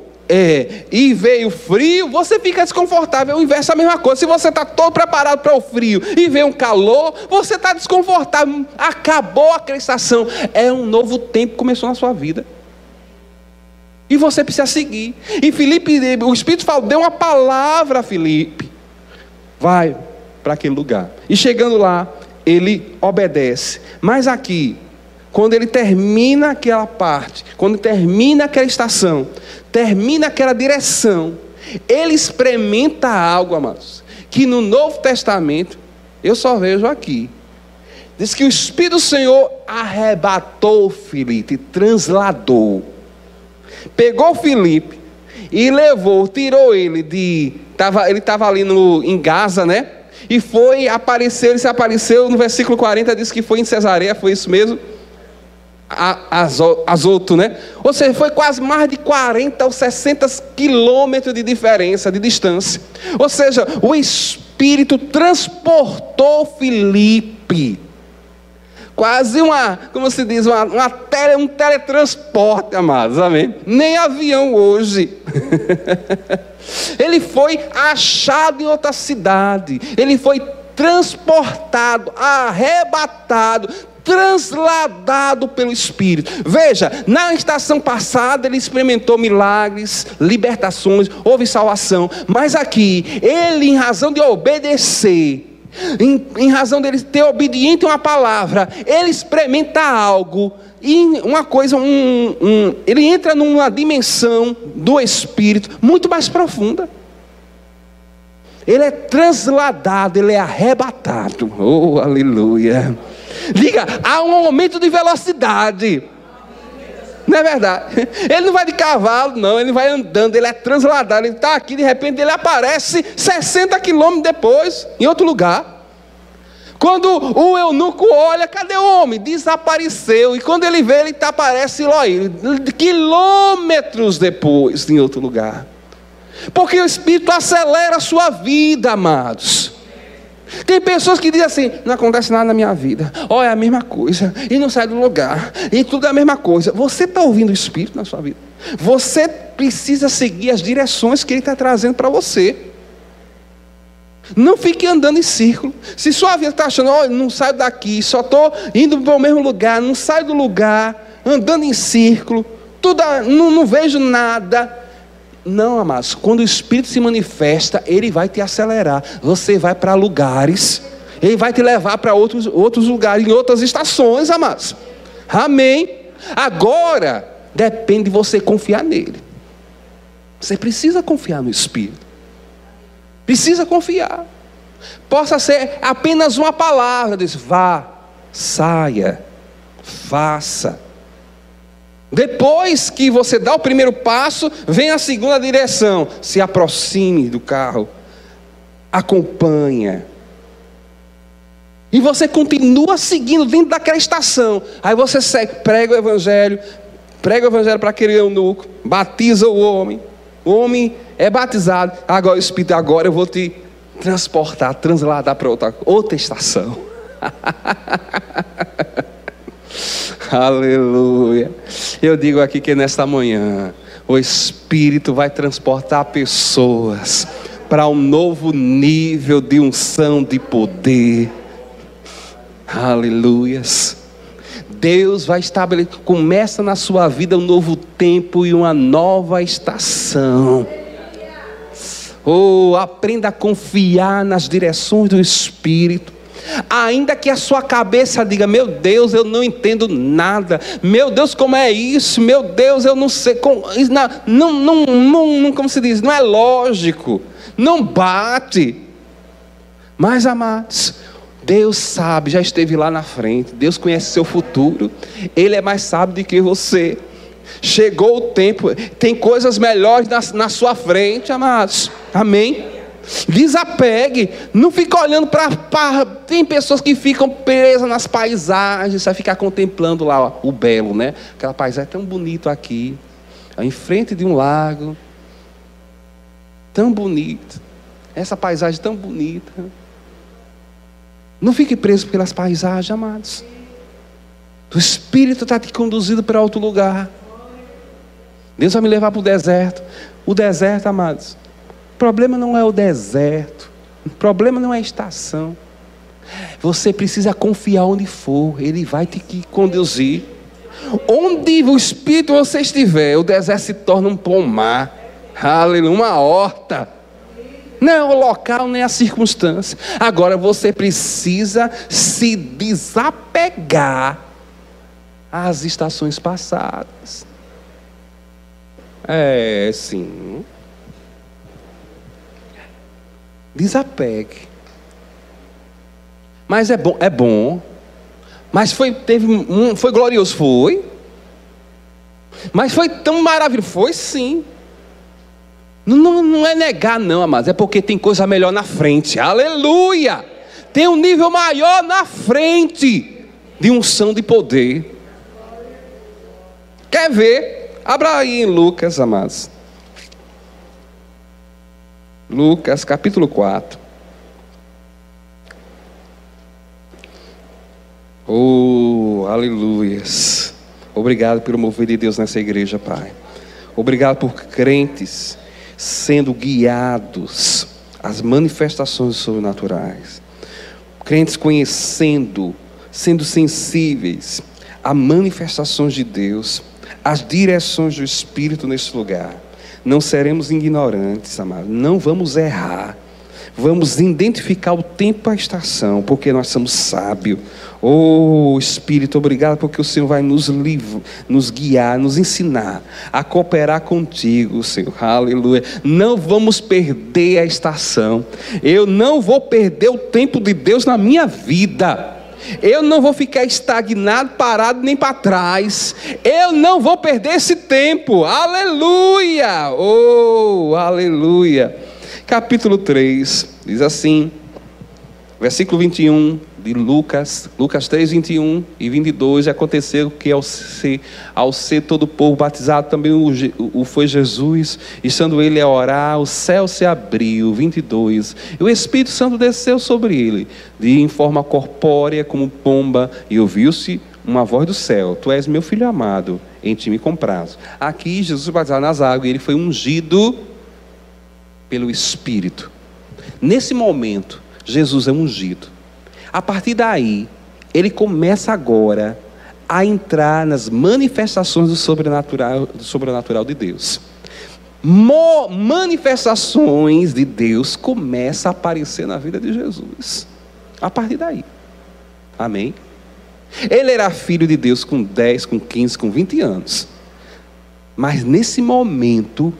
e veio frio, você fica desconfortável. O inverso é a mesma coisa. Se você está todo preparado para o frio e veio um calor, você está desconfortável. Acabou aquela estação, é um novo tempo que começou na sua vida, e você precisa seguir. E Filipe, o Espírito deu uma palavra a Filipe: vai para aquele lugar. E chegando lá, ele obedece. Mas aqui, quando ele termina aquela parte, quando termina aquela estação, termina aquela direção, ele experimenta algo, amados, que no Novo Testamento, eu só vejo aqui. Diz que o Espírito do Senhor arrebatou Filipe, transladou. Pegou Filipe e levou, tirou ele ele estava ali em Gaza, né? E foi, ele se apareceu, no versículo 40 diz que foi em Cesareia, foi isso mesmo? Azoto, né? Ou seja, foi quase mais de 40 ou 60 quilômetros de diferença, de distância. Ou seja, o Espírito transportou Filipe. Quase como se diz, um teletransporte, amados, amém? Nem avião hoje. Ele foi achado em outra cidade. Ele foi transportado, arrebatado, transladado pelo Espírito. Veja, na estação passada ele experimentou milagres, libertações, houve salvação. Mas aqui, ele, em razão de obedecer, em razão dele ter obediente a uma palavra, ele experimenta algo, e uma coisa, ele entra numa dimensão do Espírito muito mais profunda. Ele é transladado, ele é arrebatado. Oh, aleluia. Diga, há um aumento de velocidade. Não é verdade? Ele não vai de cavalo, não, ele vai andando, ele é transladado, ele está aqui, de repente ele aparece 60 quilômetros depois, em outro lugar. Quando o eunuco olha, cadê o homem? Desapareceu. E quando ele vê, ele aparece quilômetros depois, em outro lugar. Porque o Espírito acelera a sua vida, amados. Tem pessoas que dizem assim: não acontece nada na minha vida, é a mesma coisa, e não sai do lugar, e tudo é a mesma coisa. Você está ouvindo o Espírito na sua vida? Você precisa seguir as direções que Ele está trazendo para você. Não fique andando em círculo. Se sua vida está achando, não saio daqui, só estou indo para o mesmo lugar, não saio do lugar, andando em círculo, não vejo nada. Não, amados, quando o Espírito se manifesta, Ele vai te acelerar. Você vai para lugares, Ele vai te levar para outros lugares, em outras estações, amados. Amém? Agora, depende de você confiar nele. Você precisa confiar no Espírito. Precisa confiar. Possa ser apenas uma palavra, diz: vá, saia, faça. Depois que você dá o primeiro passo, vem a segunda direção. Se aproxime do carro, acompanha. E você continua seguindo dentro daquela estação. Aí você segue, prega o evangelho para aquele eunuco, batiza o homem é batizado. Agora o Espírito, agora eu vou te transportar, transladar para outra estação. Aleluia. Eu digo aqui que nesta manhã o Espírito vai transportar pessoas para um novo nível de unção, de poder. Aleluias. Deus vai estabelecer, começa na sua vida um novo tempo e uma nova estação. Aprenda a confiar nas direções do Espírito. Ainda que a sua cabeça diga: meu Deus, eu não entendo nada. Meu Deus, como é isso? Meu Deus, eu não sei. Como se diz? Não é lógico. Não bate. Mas, amados, Deus sabe, já esteve lá na frente. Deus conhece seu futuro. Ele é mais sábio do que você. Chegou o tempo. Tem coisas melhores na sua frente, amados. Amém? Desapegue. Não fica olhando para. Tem pessoas que ficam presas nas paisagens. Você vai ficar contemplando lá o belo, né? Aquela paisagem tão bonita aqui, em frente de um lago. Tão bonito. Essa paisagem tão bonita. Não fique preso pelas paisagens, amados. O Espírito está te conduzindo para outro lugar. Deus vai me levar para o deserto. O deserto, amados, o problema não é o deserto. O problema não é a estação. Você precisa confiar onde for. Ele vai te conduzir. Onde o Espírito você estiver, o deserto se torna um pomar. Aleluia, uma horta. Não é o local, nem a circunstância. Agora você precisa se desapegar às estações passadas. Sim. Desapegue. Mas é bom. Mas foi glorioso, foi. Mas foi tão maravilhoso, foi sim. Não é negar não, amados, é porque tem coisa melhor na frente, aleluia, tem um nível maior na frente, de unção de poder. Quer ver? Abra aí em Lucas, amados, Lucas capítulo 4, oh, aleluias, obrigado pelo mover de Deus nessa igreja, Pai, obrigado por crentes sendo guiados às manifestações sobrenaturais, crentes conhecendo, sendo sensíveis a manifestações de Deus, as direções do Espírito nesse lugar. Não seremos ignorantes, amados, não vamos errar, vamos identificar o tempo e a estação, porque nós somos sábios. Oh Espírito, obrigado porque o Senhor vai nos guiar, nos ensinar a cooperar contigo, Senhor, aleluia. Não vamos perder a estação, eu não vou perder o tempo de Deus na minha vida, eu não vou ficar estagnado, parado, nem para trás, eu não vou perder esse tempo, aleluia, oh, aleluia. Capítulo 3, diz assim, versículo 21 de Lucas 3, 21 e 22, aconteceu que ao ser todo o povo batizado, também foi Jesus, estando ele a orar, o céu se abriu, 22, e o Espírito Santo desceu sobre ele, em forma corpórea como pomba, e ouviu-se uma voz do céu: tu és meu filho amado, em ti me comprazo. Aqui Jesus foi batizado nas águas, e ele foi ungido pelo Espírito. Nesse momento, Jesus é ungido. A partir daí, ele começa agora a entrar nas manifestações do sobrenatural de Deus. Manifestações de Deus começam a aparecer na vida de Jesus. A partir daí. Amém? Ele era filho de Deus com 10, com 15, com 20 anos. Mas nesse momento,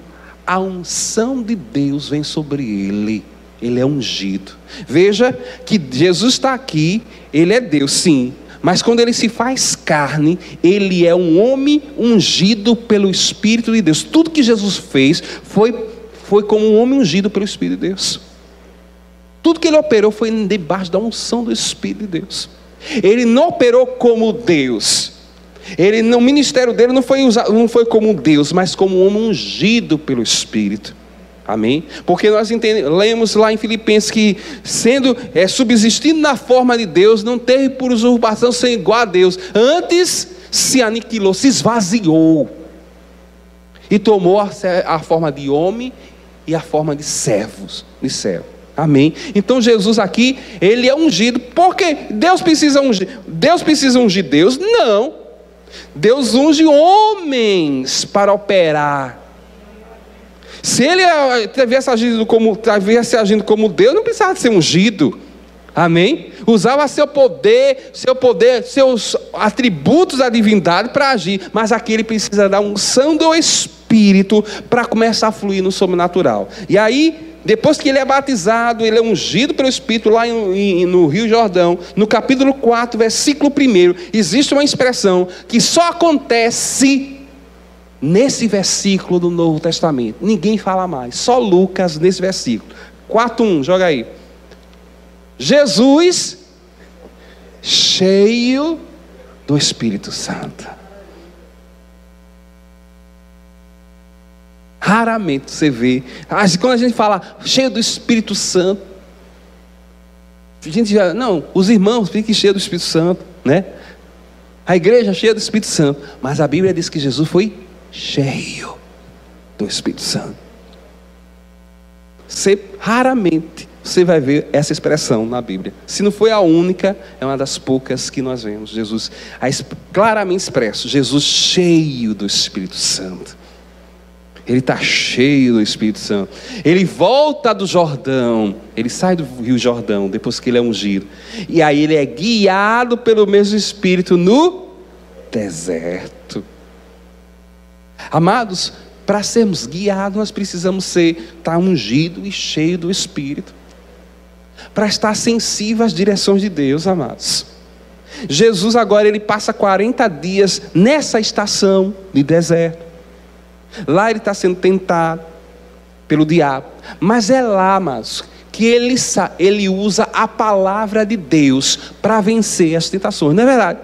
a unção de Deus vem sobre ele. Ele é ungido. Veja que Jesus está aqui, ele é Deus, sim, mas quando ele se faz carne, ele é um homem ungido pelo Espírito de Deus. Tudo que Jesus fez foi como um homem ungido pelo Espírito de Deus. Tudo que ele operou foi debaixo da unção do Espírito de Deus. Ele não operou como Deus. No ministério dele não foi como Deus, mas como um homem ungido pelo Espírito. Amém? Porque nós lemos lá em Filipenses que, subsistindo na forma de Deus, não teve por usurpação ser igual a Deus, antes se aniquilou, se esvaziou, e tomou a forma de homem e a forma de servo. Amém? Então Jesus aqui, ele é ungido. Por que Deus precisa ungir? Deus precisa ungir Deus? Não. Deus unge homens para operar. Se ele estivesse agindo como Deus, não precisava de ser ungido. Amém? Usava seu poder, seus atributos da divindade para agir. Mas aqui ele precisa da unção do Espírito para começar a fluir no sobrenatural. E aí, depois que ele é batizado, ele é ungido pelo Espírito lá no Rio Jordão. No capítulo 4, versículo 1, existe uma expressão que só acontece nesse versículo do Novo Testamento. Ninguém fala mais, só Lucas nesse versículo 4:1, joga aí. Jesus cheio do Espírito Santo. Raramente você vê, quando a gente fala cheio do Espírito Santo, a gente já, não, os irmãos fiquem cheios do Espírito Santo, né? A igreja cheia do Espírito Santo, mas a Bíblia diz que Jesus foi cheio do Espírito Santo. Raramente você vai ver essa expressão na Bíblia. Se não foi a única, é uma das poucas que nós vemos. Jesus claramente expresso, Jesus cheio do Espírito Santo. Ele está cheio do Espírito Santo. Ele volta do Jordão, ele sai do Rio Jordão depois que ele é ungido, e aí ele é guiado pelo mesmo Espírito no deserto. Amados, para sermos guiados, nós precisamos estar ungido e cheio do Espírito. para estar sensível às direções de Deus, amados. Jesus agora ele passa 40 dias nessa estação de deserto. Lá ele está sendo tentado pelo diabo. Mas é lá, amados, que ele usa a palavra de Deus para vencer as tentações, não é verdade?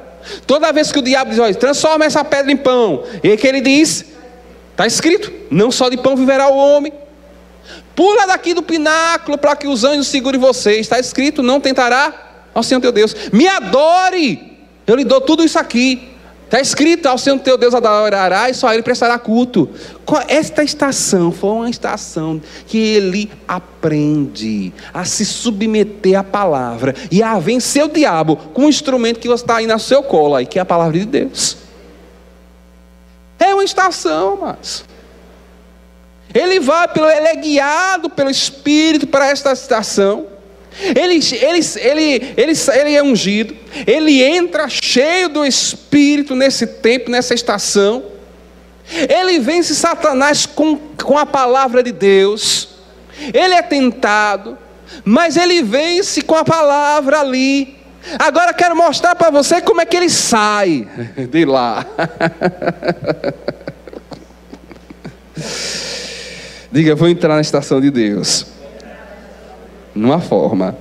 Toda vez que o diabo diz, olha, transforma essa pedra em pão, e que ele diz, está escrito, não só de pão viverá o homem. Pula daqui do pináculo para que os anjos segurem você. Está escrito, não tentará ao Senhor teu Deus. Me adore, eu lhe dou tudo isso aqui. Está escrito, ao Senhor teu Deus adorará e só a Ele prestará culto. Esta estação foi uma estação que ele aprende a se submeter à palavra e a vencer o diabo com um instrumento que está aí no seu colo, aí, que é a palavra de Deus. É uma estação, mas ele é guiado pelo Espírito para esta estação. Ele é ungido, ele entra cheio do Espírito nesse tempo, nessa estação. Ele vence Satanás com a palavra de Deus. Ele é tentado, mas ele vence com a palavra ali. Agora quero mostrar para você como é que ele sai de lá. Diga, vou entrar na estação de Deus. Numa forma,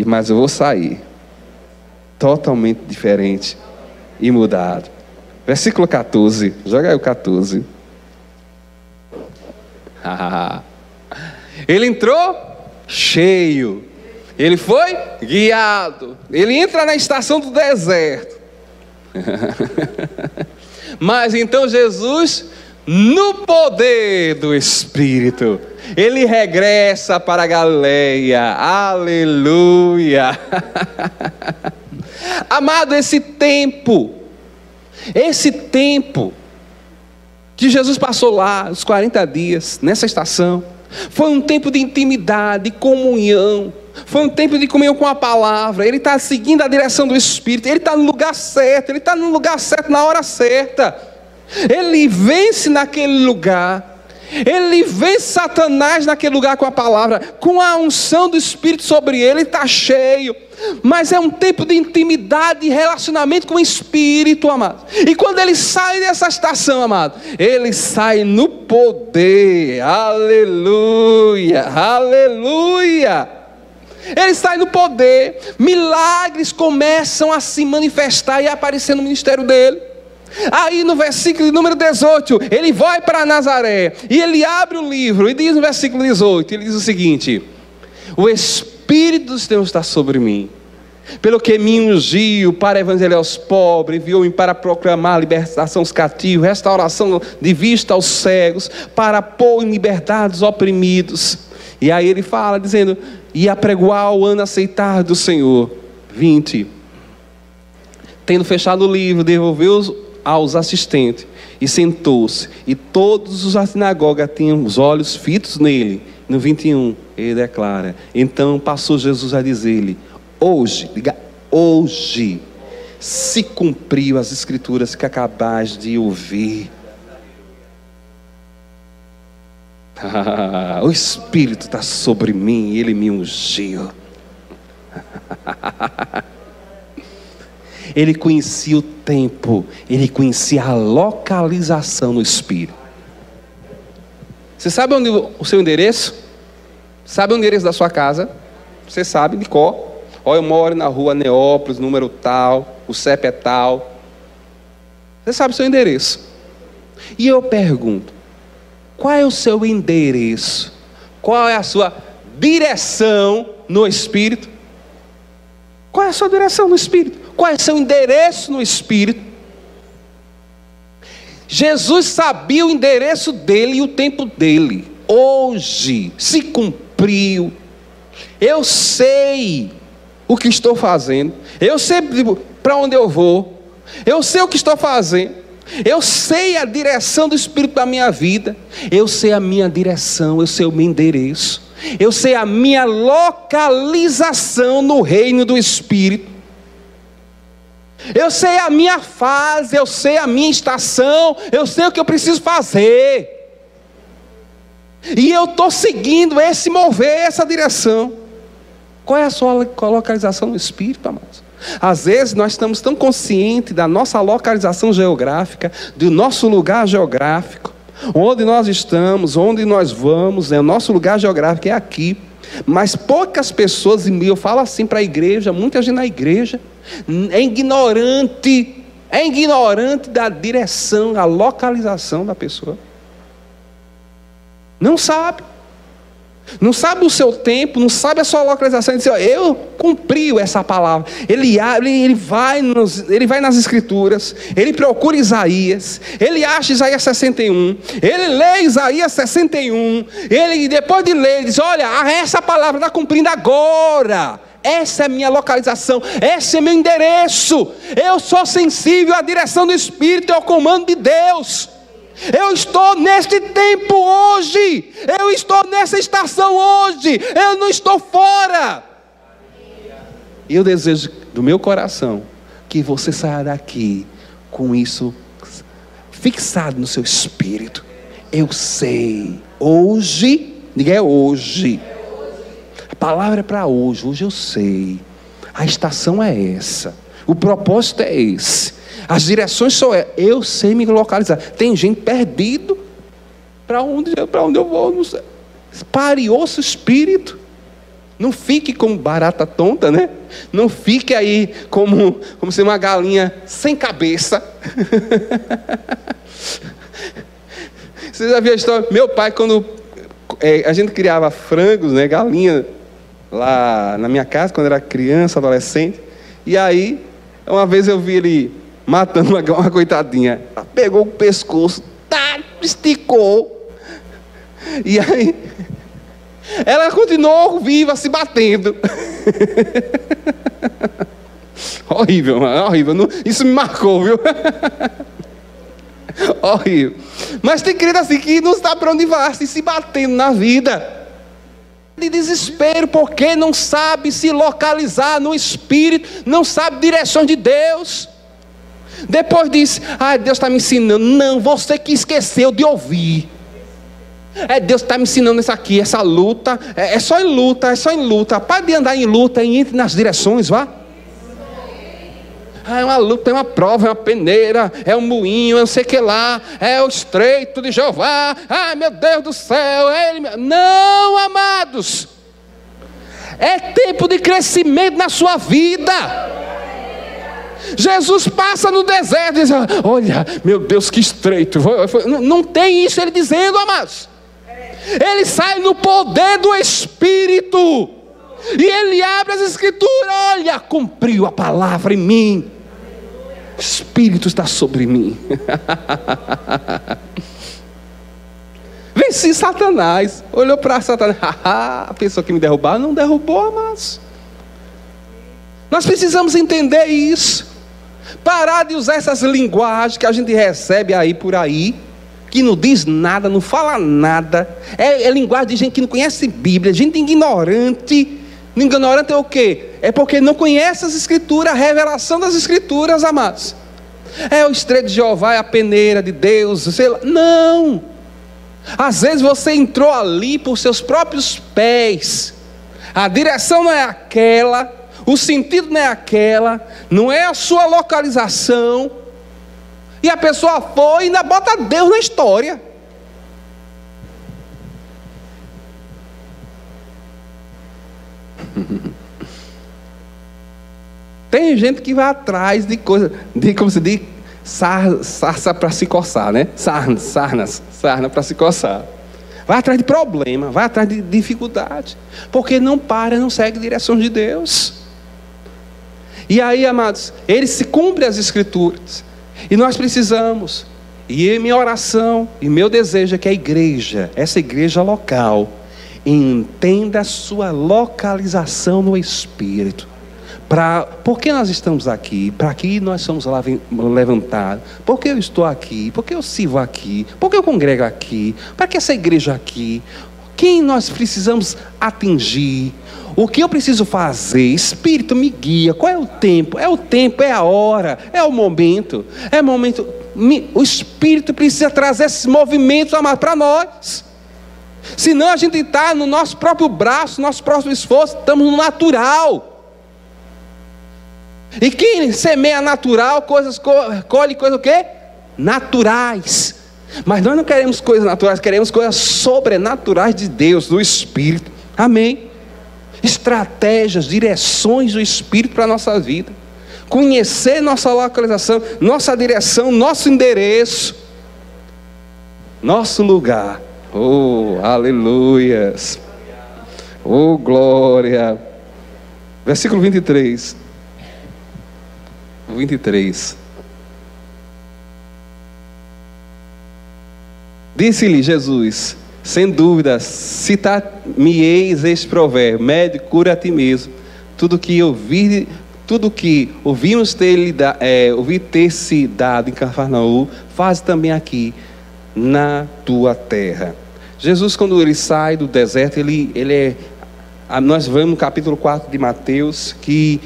mas eu vou sair totalmente diferente e mudado. Versículo 14, joga aí o 14. Ele entrou cheio, ele foi guiado, ele entra na estação do deserto. Mas então Jesus, no poder do Espírito, ele regressa para a Galileia. Aleluia. Amado, esse tempo que Jesus passou lá, os 40 dias, nessa estação, foi um tempo de intimidade, de comunhão. Foi um tempo de comunhão com a palavra. Ele está seguindo a direção do Espírito. Ele está no lugar certo. Ele está no lugar certo, na hora certa. Ele vence naquele lugar. Ele vence Satanás naquele lugar com a palavra, com a unção do Espírito sobre ele. Ele está cheio. Mas é um tempo de intimidade e relacionamento com o Espírito, amado. E quando ele sai dessa estação, amado, ele sai no poder. Aleluia, aleluia. Ele sai no poder. Milagres começam a se manifestar e a aparecer no ministério dele. Aí no versículo número 18, ele vai para Nazaré e ele abre o livro e diz no versículo 18, ele diz o seguinte: o Espírito do Senhor está sobre mim, pelo que me ungiu para evangelizar aos pobres, enviou-me para proclamar libertação aos cativos, restauração de vista aos cegos, para pôr em liberdade os oprimidos. E aí ele fala dizendo, e apregoar o ano aceitável do Senhor. 20, tendo fechado o livro, devolveu aos assistentes e sentou-se, e todos os da sinagoga tinham os olhos fitos nele. No 21 ele declara, então passou Jesus a dizer-lhe, hoje se cumpriu as escrituras que acabais de ouvir. O Espírito está sobre mim, ele me ungiu. Ele conhecia o tempo, ele conhecia a localização no Espírito. Você sabe onde o seu endereço? Sabe o endereço da sua casa? Você sabe de cor. Olha, eu moro na rua Neópolis, número tal, o CEP é tal. Você sabe o seu endereço. E eu pergunto, qual é o seu endereço? Qual é a sua direção no Espírito? Qual é a sua direção no Espírito? Qual é o seu endereço no Espírito? Jesus sabia o endereço dele e o tempo dele. Hoje se cumpriu. Eu sei o que estou fazendo. Eu sei para onde eu vou. Eu sei o que estou fazendo. Eu sei a direção do Espírito da minha vida. Eu sei a minha direção. Eu sei o meu endereço. Eu sei a minha localização no reino do Espírito. Eu sei a minha fase, eu sei a minha estação, eu sei o que eu preciso fazer. E eu estou seguindo esse mover, essa direção. Qual é a sua localização no Espírito, amados? Às vezes nós estamos tão conscientes da nossa localização geográfica, do nosso lugar geográfico, onde nós estamos, onde nós vamos, o nosso lugar geográfico é aqui. Mas poucas pessoas, e eu falo assim para a igreja, muita gente na igreja é ignorante da direção, a localização da pessoa. Não sabe o seu tempo, não sabe a sua localização. Ele diz: eu cumpri essa palavra. Ele vai nas Escrituras, ele procura Isaías, ele acha Isaías 61, ele lê Isaías 61, ele, depois de ler, ele diz: olha, essa palavra está cumprindo agora. Essa é a minha localização, esse é meu endereço. Eu sou sensível à direção do Espírito e ao comando de Deus. Eu estou neste tempo hoje, eu estou nessa estação hoje, eu não estou fora. E eu desejo do meu coração que você saia daqui com isso fixado no seu espírito. Eu sei, hoje, diga é hoje. A palavra é para hoje, hoje eu sei. A estação é essa, o propósito é esse. As direções são essas. Eu sei me localizar. Tem gente perdido. Para onde eu vou? Não sei. Pare, ouça o Espírito. Não fique como barata tonta, né? Não fique aí como se uma galinha sem cabeça. Você já viu a história? Meu pai, quando a gente criava frangos, né, galinha, lá na minha casa, quando era criança, adolescente. E aí, uma vez eu vi ele matando uma coitadinha. Ela pegou o pescoço, esticou. E aí, ela continuou viva, se batendo. Horrível, mano, horrível. Isso me marcou, viu? Horrível. Mas tem crente assim que não sabe para onde vai, assim, se batendo na vida. De desespero, porque não sabe se localizar no Espírito, não sabe direções de Deus. Depois disse: Deus está me ensinando. Não, você que esqueceu de ouvir. Deus está me ensinando isso aqui, essa luta. É só em luta. Para de andar em luta e entre nas direções, vá. É uma luta, é uma prova, é uma peneira, é um moinho, é não sei o que lá, é o estreito de Jeová. Meu Deus do céu, é Ele. Não, amados. É tempo de crescimento na sua vida. Jesus passa no deserto e diz: olha, meu Deus, que estreito. Não tem isso ele dizendo, amados. Ele sai no poder do Espírito. E ele abre as Escrituras. Olha, cumpriu a palavra em mim. O Espírito está sobre mim. Venci Satanás. Olhou para Satanás. A pessoa que me derrubava não derrubou, amados. Nós precisamos entender isso. Parar de usar essas linguagens que a gente recebe aí por aí, que não diz nada, não fala nada. É linguagem de gente que não conhece Bíblia, gente ignorante. Ignorante é o quê? É porque não conhece as Escrituras, a revelação das Escrituras, amados. É o estreito de Jeová, é a peneira de Deus, sei lá. Não. Às vezes você entrou ali por seus próprios pés. A direção não é aquela. O sentido não é aquela, não é a sua localização. E a pessoa foi e ainda bota Deus na história. Tem gente que vai atrás de coisa, como se diz, sarça para se coçar, né? Sarna para se coçar. Vai atrás de problema, vai atrás de dificuldade, porque não segue a direção de Deus. E aí, amados, ele se cumpre as Escrituras. E nós precisamos. E minha oração e meu desejo é que a igreja, essa igreja local, entenda a sua localização no Espírito. Por que nós estamos aqui? Para que nós somos levantados? Por que eu estou aqui? Por que eu sirvo aqui? Por que eu congrego aqui? Para que essa igreja aqui? Quem nós precisamos atingir? O que eu preciso fazer? Espírito, me guia. Qual é o tempo? É o tempo, é a hora, é o momento. É o momento. O Espírito precisa trazer esses movimentos, amados, para nós. Senão a gente está no nosso próprio braço, nosso próprio esforço, estamos no natural. E quem semeia natural, colhe coisas o quê? Naturais. Mas nós não queremos coisas naturais, queremos coisas sobrenaturais de Deus, do Espírito. Amém? Estratégias, direções do Espírito para a nossa vida. Conhecer nossa localização, nossa direção, nosso endereço, nosso lugar. Oh, aleluias. Oh, glória. Versículo 23. 23. Disse-lhe Jesus: sem dúvida, citar-me-eis este provérbio: médico, cura a ti mesmo. Tudo que ouvimos ter se dado em Cafarnaum, faz também aqui na tua terra. Jesus, quando ele sai do deserto, nós vemos no capítulo 4 de Mateus que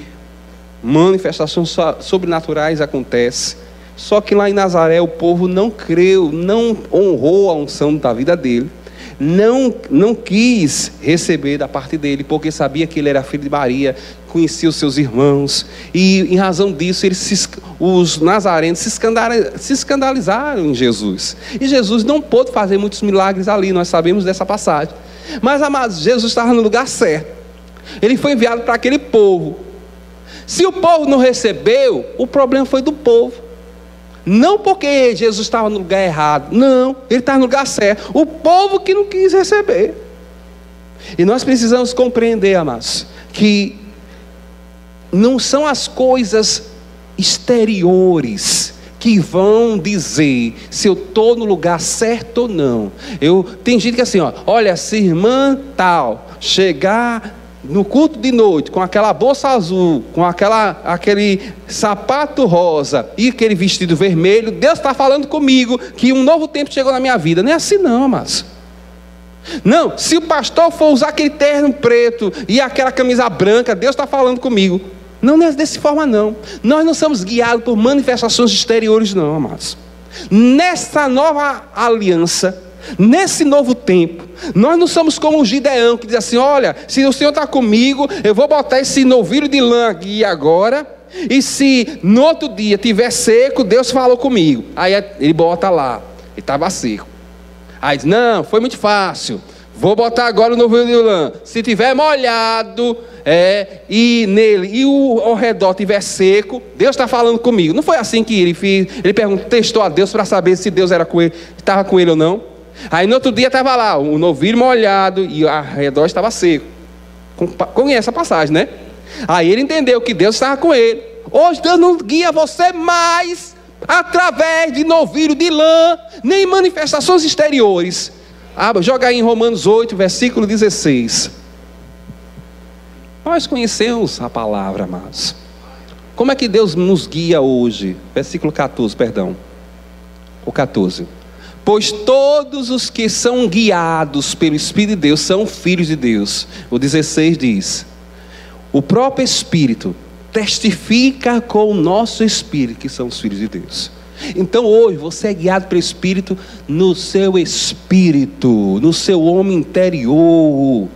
manifestações sobrenaturais acontecem. Só que lá em Nazaré o povo não creu, não honrou a unção da vida dele, não quis receber da parte dele, porque sabia que ele era filho de Maria, conhecia os seus irmãos, e em razão disso os nazarenos se escandalizaram em Jesus. E Jesus não pôde fazer muitos milagres ali, nós sabemos dessa passagem. Mas, amados, Jesus estava no lugar certo. Ele foi enviado para aquele povo. Se o povo não recebeu, o problema foi do povo. Não porque Jesus estava no lugar errado, não, ele estava no lugar certo. O povo que não quis receber. E nós precisamos compreender, amados, que não são as coisas exteriores que vão dizer se eu estou no lugar certo ou não. Tem gente que assim, olha, se irmã tal chegar no culto de noite com aquela bolsa azul, com aquele sapato rosa e aquele vestido vermelho, Deus está falando comigo que um novo tempo chegou na minha vida. Não é assim não, amados. Não, se o pastor for usar aquele terno preto e aquela camisa branca, Deus está falando comigo. Não é dessa forma não. Nós não somos guiados por manifestações exteriores não, amados. Nessa nova aliança, nesse novo tempo, nós não somos como o Gideão que diz assim: olha, se o Senhor está comigo, eu vou botar esse novilho de lã aqui agora, e se no outro dia tiver seco, Deus falou comigo. Aí ele bota lá, ele estava seco. Aí diz: não, foi muito fácil, vou botar agora o novilho de lã. Se tiver molhado e nele e ao redor tiver seco, Deus está falando comigo. Não foi assim que ele fez. Ele testou a Deus para saber se Deus estava com ele ou não. Aí no outro dia estava lá o novilho molhado e ao redor estava seco. Conhece a passagem, né? Aí ele entendeu que Deus estava com ele. Hoje Deus não guia você mais através de novilho de lã, nem manifestações exteriores. Joga aí em Romanos 8, versículo 16. Nós conhecemos a palavra, amados. Como é que Deus nos guia hoje? Versículo 14, perdão. O 14. Pois todos os que são guiados pelo Espírito de Deus são filhos de Deus. O 16 diz: o próprio Espírito testifica com o nosso espírito que são os filhos de Deus. Então hoje você é guiado pelo Espírito no seu espírito, no seu homem interior.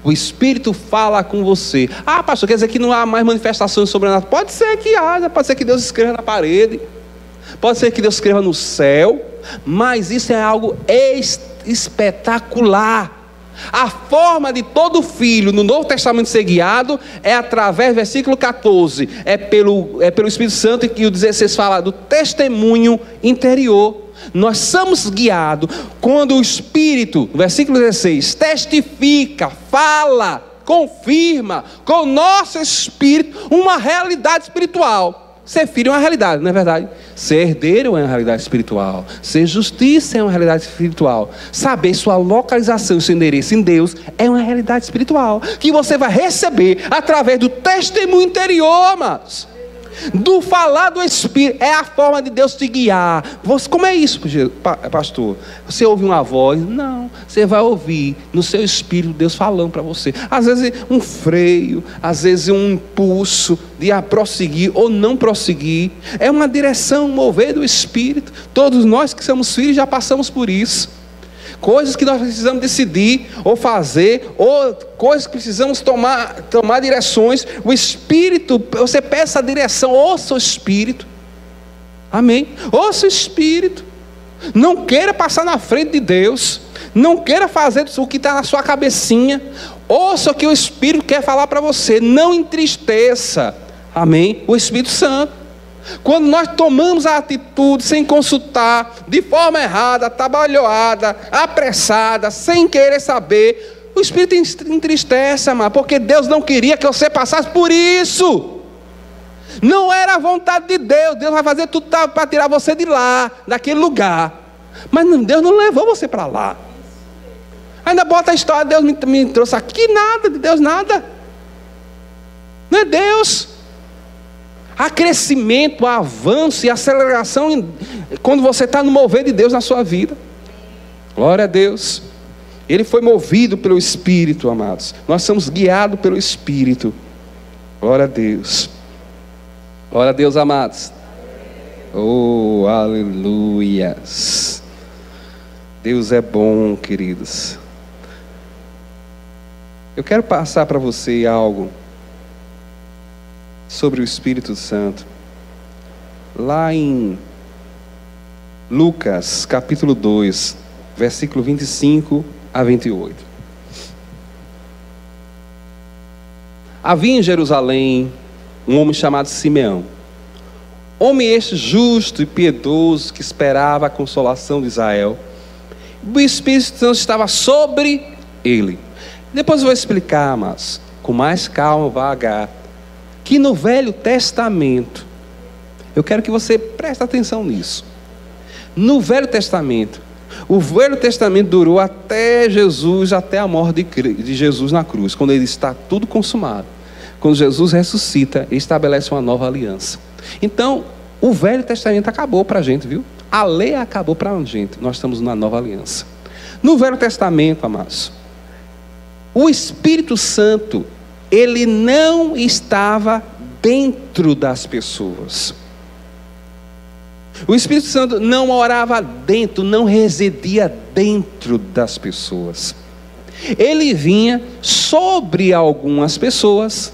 O Espírito fala com você. Pastor, quer dizer que não há mais manifestações sobrenaturais? Pode ser que haja, pode ser que Deus escreva na parede, pode ser que Deus escreva no céu, mas isso é algo espetacular. A forma de todo filho no Novo Testamento ser guiado é através, versículo 14, é pelo Espírito Santo, que o 16 fala do testemunho interior. Nós somos guiados quando o Espírito, versículo 16, testifica, fala, confirma com o nosso espírito uma realidade espiritual. Ser filho é uma realidade, não é verdade? Ser herdeiro é uma realidade espiritual. Ser justiça é uma realidade espiritual. Saber sua localização e seu endereço em Deus é uma realidade espiritual, que você vai receber através do testemunho interior, amados. Do falar do Espírito, é a forma de Deus te guiar. Como é isso, pastor? Você ouve uma voz? Não, você vai ouvir no seu espírito Deus falando para você. Às vezes um freio, às vezes um impulso de prosseguir ou não prosseguir. É uma direção, um mover do Espírito. Todos nós que somos filhos já passamos por isso. coisas que nós precisamos decidir ou fazer, ou coisas que precisamos tomar direções. O Espírito, você peça a direção, ouça o Espírito. Amém? Ouça o Espírito. Não queira passar na frente de Deus. Não queira fazer o que está na sua cabecinha. Ouça o que o Espírito quer falar para você. Não entristeça. Amém? O Espírito Santo. Quando nós tomamos a atitude sem consultar, de forma errada, atabalhoada, apressada, sem querer saber, o Espírito entristece, amado, porque Deus não queria que você passasse por isso. Não era a vontade de Deus. Deus vai fazer tudo para tirar você de lá, daquele lugar. Mas Deus não levou você para lá. Ainda bota a história, Deus me trouxe aqui, nada, de Deus nada. Não é Deus. Há crescimento, há avanço e aceleração quando você está no mover de Deus na sua vida. Glória a Deus. Ele foi movido pelo Espírito, amados. Nós somos guiados pelo Espírito. Glória a Deus. Glória a Deus, amados. Oh, aleluias. Deus é bom, queridos. Eu quero passar para você algo sobre o Espírito Santo. Lá em Lucas, capítulo 2, versículo 25 a 28. Havia em Jerusalém um homem chamado Simeão. Homem este justo e piedoso, que esperava a consolação de Israel. O Espírito Santo estava sobre ele. Depois eu vou explicar, mas com mais calma, vagar, que no Velho Testamento, eu quero que você preste atenção nisso. No Velho Testamento, o Velho Testamento durou até Jesus, até a morte de Jesus na cruz, quando ele está tudo consumado. Quando Jesus ressuscita, ele estabelece uma nova aliança. Então, o Velho Testamento acabou para a gente, viu? A lei acabou para a gente. Nós estamos na nova aliança. No Velho Testamento, amados, o Espírito Santo, ele não estava dentro das pessoas. O Espírito Santo não morava dentro, não residia dentro das pessoas. Ele vinha sobre algumas pessoas.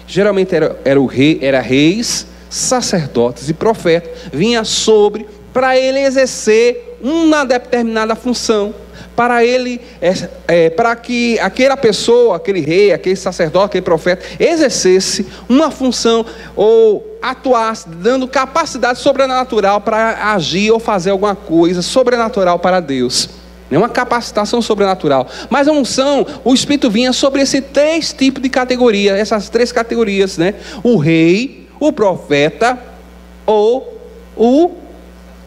Geralmente era reis, sacerdotes e profetas. Vinha sobre, para ele exercer uma determinada função. Para ele, para que aquela pessoa, aquele rei, aquele sacerdote, aquele profeta, exercesse uma função ou atuasse, dando capacidade sobrenatural para agir ou fazer alguma coisa sobrenatural para Deus. Não é uma capacitação sobrenatural, mas a unção, o Espírito vinha sobre esses três tipos de categoria, essas três categorias, né? O rei, o profeta ou o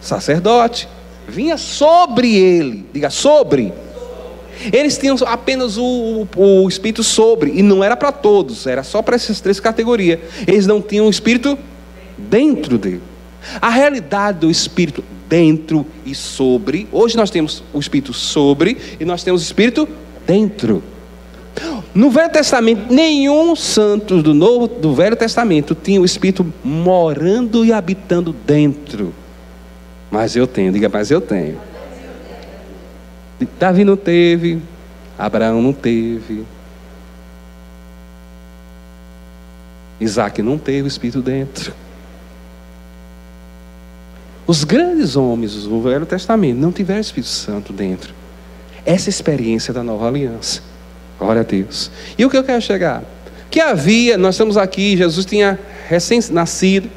sacerdote. Vinha sobre ele, diga sobre. Eles tinham apenas o Espírito sobre, e não era para todos, era só para essas três categorias. Eles não tinham o Espírito dentro dele. A realidade do Espírito dentro e sobre, hoje nós temos o Espírito sobre e nós temos o Espírito dentro. No Velho Testamento, nenhum santo do Velho Testamento tinha o Espírito morando e habitando dentro. Mas eu tenho, diga, mas eu tenho. Davi não teve, Abraão não teve, Isaac não teve o Espírito dentro. Os grandes homens do Velho Testamento não tiveram o Espírito Santo dentro. Essa é a experiência da nova aliança. Glória a Deus. E o que eu quero chegar? Que havia, nós estamos aqui, Jesus tinha recém-nascido,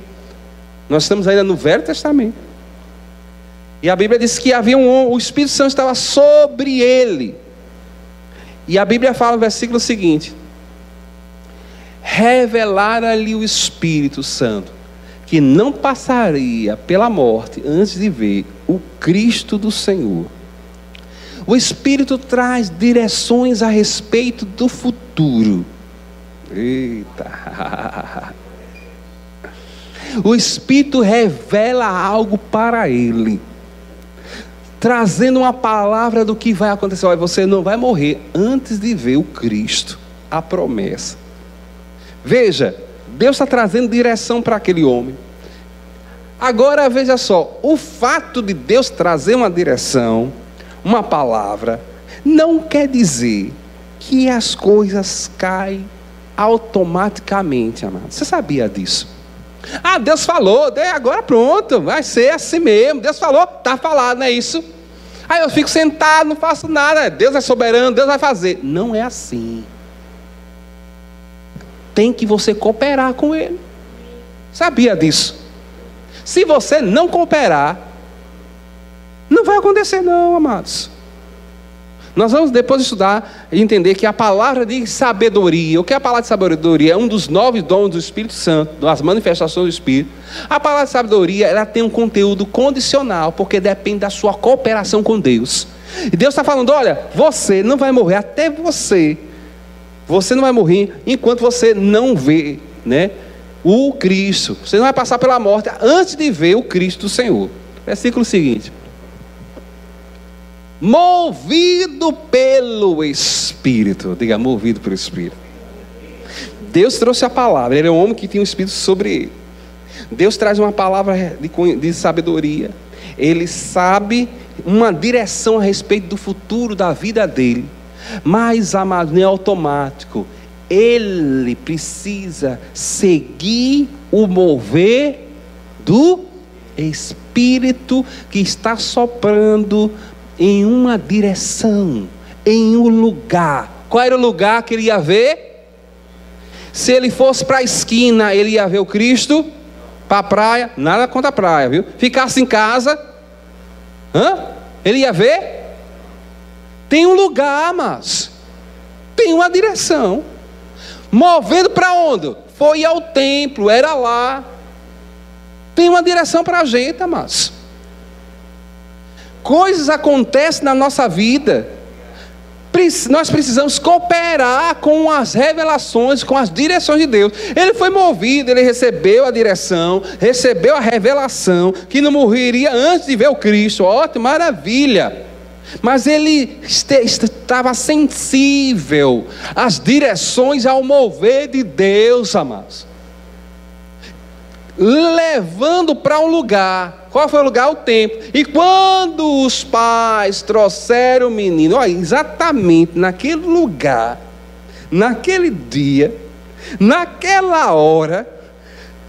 nós estamos ainda no Velho Testamento. E a Bíblia diz que havia o Espírito Santo estava sobre ele. E a Bíblia fala no versículo seguinte: revelara-lhe o Espírito Santo que não passaria pela morte antes de ver o Cristo do Senhor. O Espírito traz direções a respeito do futuro. Eita! O Espírito revela algo para ele, trazendo uma palavra do que vai acontecer. Olha, você não vai morrer antes de ver o Cristo, a promessa. Veja, Deus está trazendo direção para aquele homem. Agora veja só, o fato de Deus trazer uma direção, uma palavra não quer dizer que as coisas caem automaticamente, amado. Você sabia disso? Ah, Deus falou, agora pronto, vai ser assim mesmo. Deus falou, está falado, não é isso? Aí eu fico sentado, não faço nada. Deus é soberano, Deus vai fazer. Não é assim. Tem que você cooperar com Ele. Sabia disso? Se você não cooperar, não vai acontecer não, amados. Nós vamos depois estudar e entender que a palavra de sabedoria, o que é a palavra de sabedoria? É um dos 9 dons do Espírito Santo, das manifestações do Espírito. A palavra de sabedoria, ela tem um conteúdo condicional, porque depende da sua cooperação com Deus. E Deus está falando, olha, você não vai morrer até você não vai morrer enquanto você não vê, né, o Cristo. Você não vai passar pela morte antes de ver o Cristo do Senhor. Versículo seguinte. Movido pelo Espírito. Diga, movido pelo Espírito. Deus trouxe a palavra. Ele é um homem que tinha um Espírito sobre ele. Deus traz uma palavra de sabedoria. Ele sabe uma direção a respeito do futuro da vida dele. Mas, amado, não é automático. Ele precisa seguir o mover do Espírito que está soprando em uma direção, em um lugar. Qual era o lugar que ele ia ver? Se ele fosse para a esquina, ele ia ver o Cristo. Para a praia, nada contra a praia, viu? Ficasse em casa, ele ia ver. Tem um lugar, mas tem uma direção. Movendo para onde? Foi ao templo, era lá. Tem uma direção para a gente, mas coisas acontecem na nossa vida. Nós precisamos cooperar com as revelações, com as direções de Deus. Ele foi movido, ele recebeu a direção, recebeu a revelação, que não morreria antes de ver o Cristo. Ótimo, maravilha. Mas ele estava sensível às direções, ao mover de Deus, amados. Levando para um lugar. Qual foi o lugar? O templo. E quando os pais trouxeram o menino, olha, exatamente naquele lugar, naquele dia, naquela hora,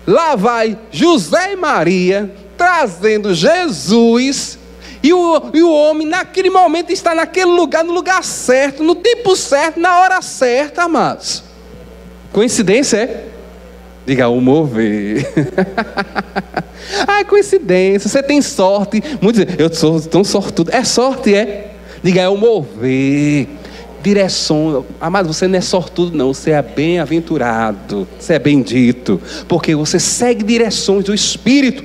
lá vai José e Maria trazendo Jesus. E o homem naquele momento está naquele lugar, no lugar certo, no tempo certo, na hora certa, amados. Coincidência é? Diga, o mover. Coincidência, você tem sorte. Muitos dizem, eu sou tão sortudo. É sorte, é? Diga, é o mover. Direção. Amado, você não é sortudo não, você é bem-aventurado. Você é bendito, porque você segue direções do Espírito.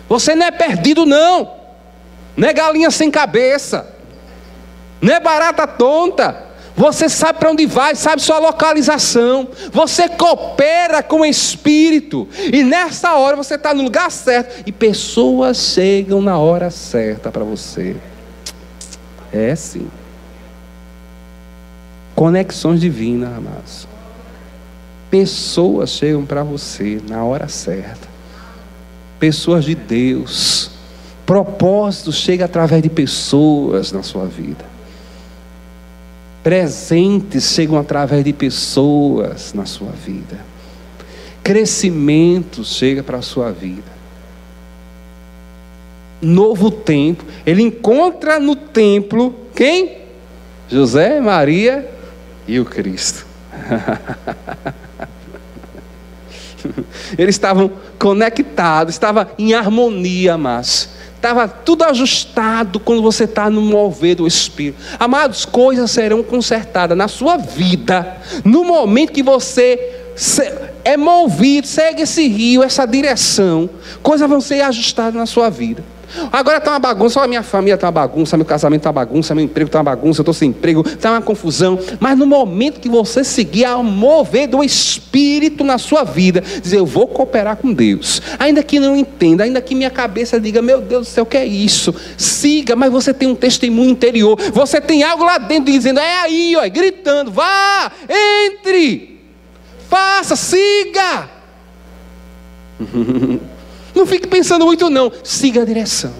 Você não é perdido não. Não é galinha sem cabeça, não é barata tonta. Você sabe para onde vai, sabe sua localização. Você coopera com o Espírito. E nessa hora você está no lugar certo. E pessoas chegam na hora certa para você. É sim. Conexões divinas, amados. Pessoas chegam para você na hora certa. Pessoas de Deus. Propósito chega através de pessoas na sua vida. Presentes chegam através de pessoas na sua vida. Crescimento chega para a sua vida. Novo tempo. Ele encontra no templo quem? José, Maria e o Cristo. Eles estavam conectados, estavam em harmonia, mas estava tudo ajustado quando você está no mover do Espírito. Amados, coisas serão consertadas na sua vida no momento que você é movido, segue esse rio, essa direção. Coisas vão ser ajustadas na sua vida. Agora está uma bagunça, a minha família está uma bagunça, meu casamento está uma bagunça, meu emprego está uma bagunça, eu estou sem emprego, está uma confusão. Mas no momento que você seguir ao mover do Espírito na sua vida, dizer, eu vou cooperar com Deus, ainda que não entenda, ainda que minha cabeça diga, meu Deus do céu, o que é isso? Siga, mas você tem um testemunho interior, você tem algo lá dentro dizendo, é aí, ó, gritando, vá, entre, faça, siga. Não fique pensando muito não, siga a direção.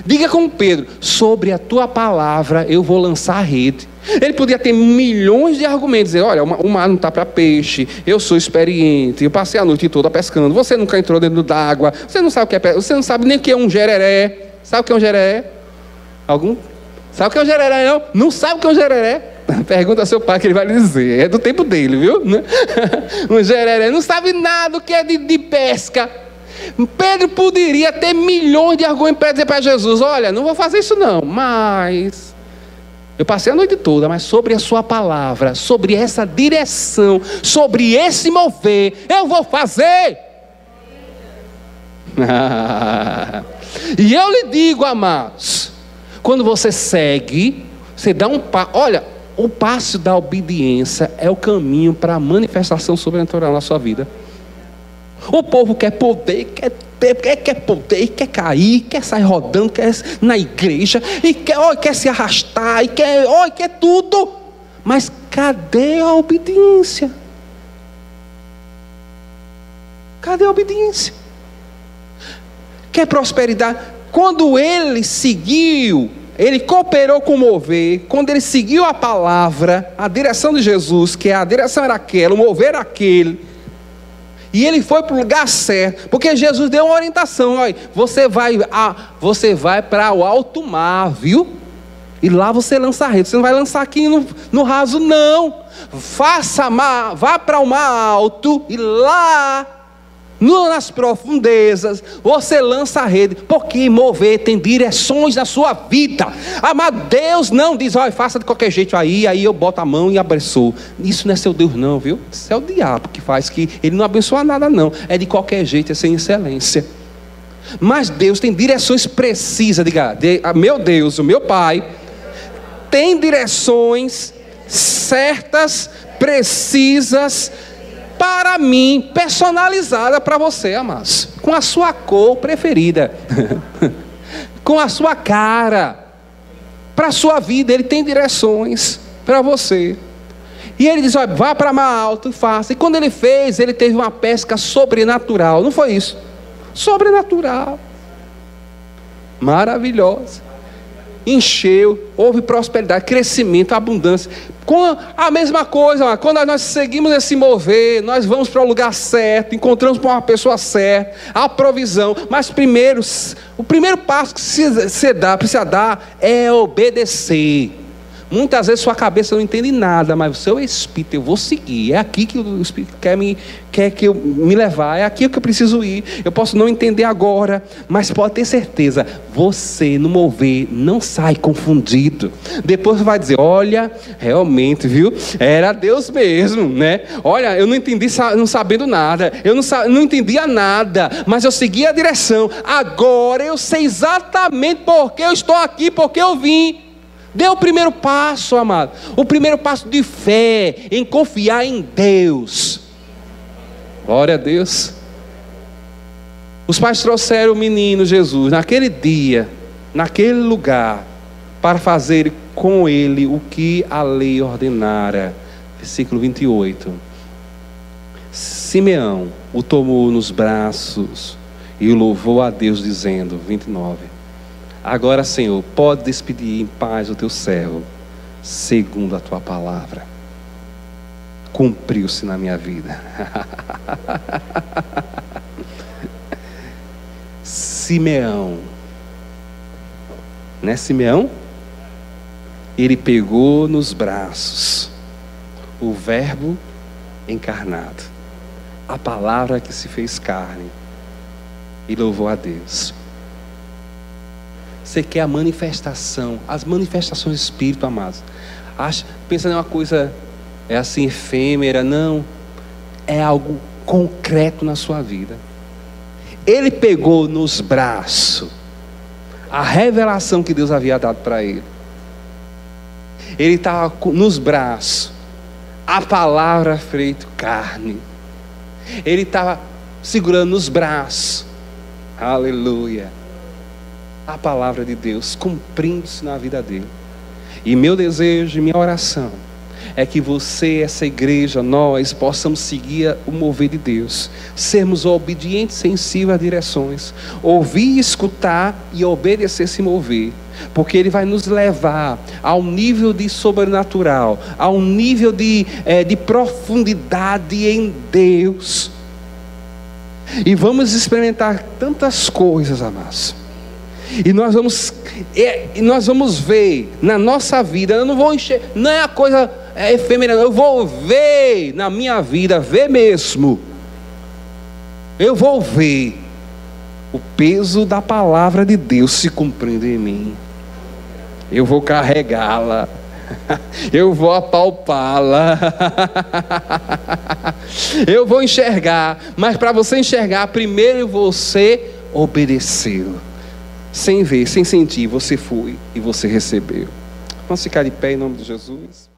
Diga como Pedro: sobre a tua palavra eu vou lançar a rede. Ele podia ter milhões de argumentos, dizer: olha, o mar não está para peixe, eu sou experiente, eu passei a noite toda pescando, você nunca entrou dentro d'água, você não sabe o que é, você não sabe nem o que é um jereré. Sabe o que é um jereré? Algum? Sabe o que é um jereré, não? Não sabe o que é um jereré? Pergunta ao seu pai que ele vai lhe dizer, é do tempo dele, viu? Um jereré, não sabe nada do que é de pesca. Pedro poderia ter milhões de argumentos para dizer para Jesus: olha, não vou fazer isso não, mas eu passei a noite toda, mas sobre a sua palavra, sobre essa direção, sobre esse mover, eu vou fazer. E eu lhe digo, amados, quando você segue, você dá um passo. Olha, o passo da obediência é o caminho para a manifestação sobrenatural na sua vida. O povo quer poder, quer poder, quer cair, quer sair rodando, quer na igreja, e quer se arrastar, e quer tudo. Mas cadê a obediência? Cadê a obediência? Quer prosperidade? Quando ele seguiu, ele cooperou com o mover, quando ele seguiu a palavra, a direção de Jesus, que a direção era aquela, o mover era aquele, e ele foi para o lugar certo, porque Jesus deu uma orientação: olha, você vai para o alto mar, viu? E lá você lança a rede, você não vai lançar aqui no raso, não. Vá para o mar alto, e lá, nas profundezas, você lança a rede, porque mover tem direções na sua vida. Amado, Deus não diz: olha, faça de qualquer jeito aí eu boto a mão e abençoo. Isso não é seu Deus não, viu? Isso é o diabo que faz, que ele não abençoa nada não, é de qualquer jeito, é sem excelência. Mas Deus tem direções precisas. Diga: meu Deus, o meu Pai tem direções certas, precisas, para mim, personalizada para você, amados, com a sua cor preferida, com a sua cara, para a sua vida. Ele tem direções para você, e ele diz: olha, vá para mar alto e faça. E quando ele fez, ele teve uma pesca sobrenatural, não foi isso? Sobrenatural, maravilhosa. Encheu, houve prosperidade, crescimento, abundância. Com a mesma coisa, quando nós seguimos esse mover, nós vamos para o lugar certo, encontramos com uma pessoa certa, a provisão. Mas primeiro, o primeiro passo que precisa dar é obedecer. Muitas vezes sua cabeça não entende nada, mas o seu espírito: eu vou seguir, é aqui que o Espírito quer que eu me levar, é aqui que eu preciso ir. Eu posso não entender agora, mas pode ter certeza, você no mover não sai confundido. Depois você vai dizer: olha, realmente, viu, era Deus mesmo, né? Olha, eu não entendi não sabendo nada, eu não entendia nada, mas eu segui a direção. Agora eu sei exatamente porque eu estou aqui, porque eu vim. Dê o primeiro passo, amado. O primeiro passo de fé, em confiar em Deus. Glória a Deus. Os pais trouxeram o menino Jesus naquele dia, naquele lugar, para fazer com ele o que a lei ordenara. Versículo 28. Simeão o tomou nos braços e o louvou a Deus, dizendo, 29. Agora, Senhor, pode despedir em paz o teu servo, segundo a tua palavra. Cumpriu-se na minha vida. Simeão, né, Simeão? Ele pegou nos braços o Verbo encarnado, a palavra que se fez carne, e louvou a Deus. Você quer a manifestação, as manifestações do Espírito, amados? Pensa em uma coisa assim efêmera? Não, é algo concreto na sua vida. Ele pegou nos braços a revelação que Deus havia dado para ele. Ele estava nos braços a palavra feita carne. Ele estava segurando nos braços, aleluia, a palavra de Deus cumprindo-se na vida dele. E meu desejo e minha oração é que você, essa igreja, nós possamos seguir o mover de Deus, sermos obedientes, sensíveis às direções, ouvir, escutar e obedecer, se mover, porque Ele vai nos levar ao nível de sobrenatural, ao nível de profundidade em Deus, e vamos experimentar tantas coisas, amados. E nós vamos ver na nossa vida. Eu não vou enxergar, não é a coisa efêmera, eu vou ver na minha vida, ver mesmo. Eu vou ver o peso da palavra de Deus se cumprindo em mim. Eu vou carregá-la, eu vou apalpá-la, eu vou enxergar. Mas para você enxergar, primeiro você obedeceu. Sem ver, sem sentir, você foi e você recebeu. Vamos ficar de pé em nome de Jesus.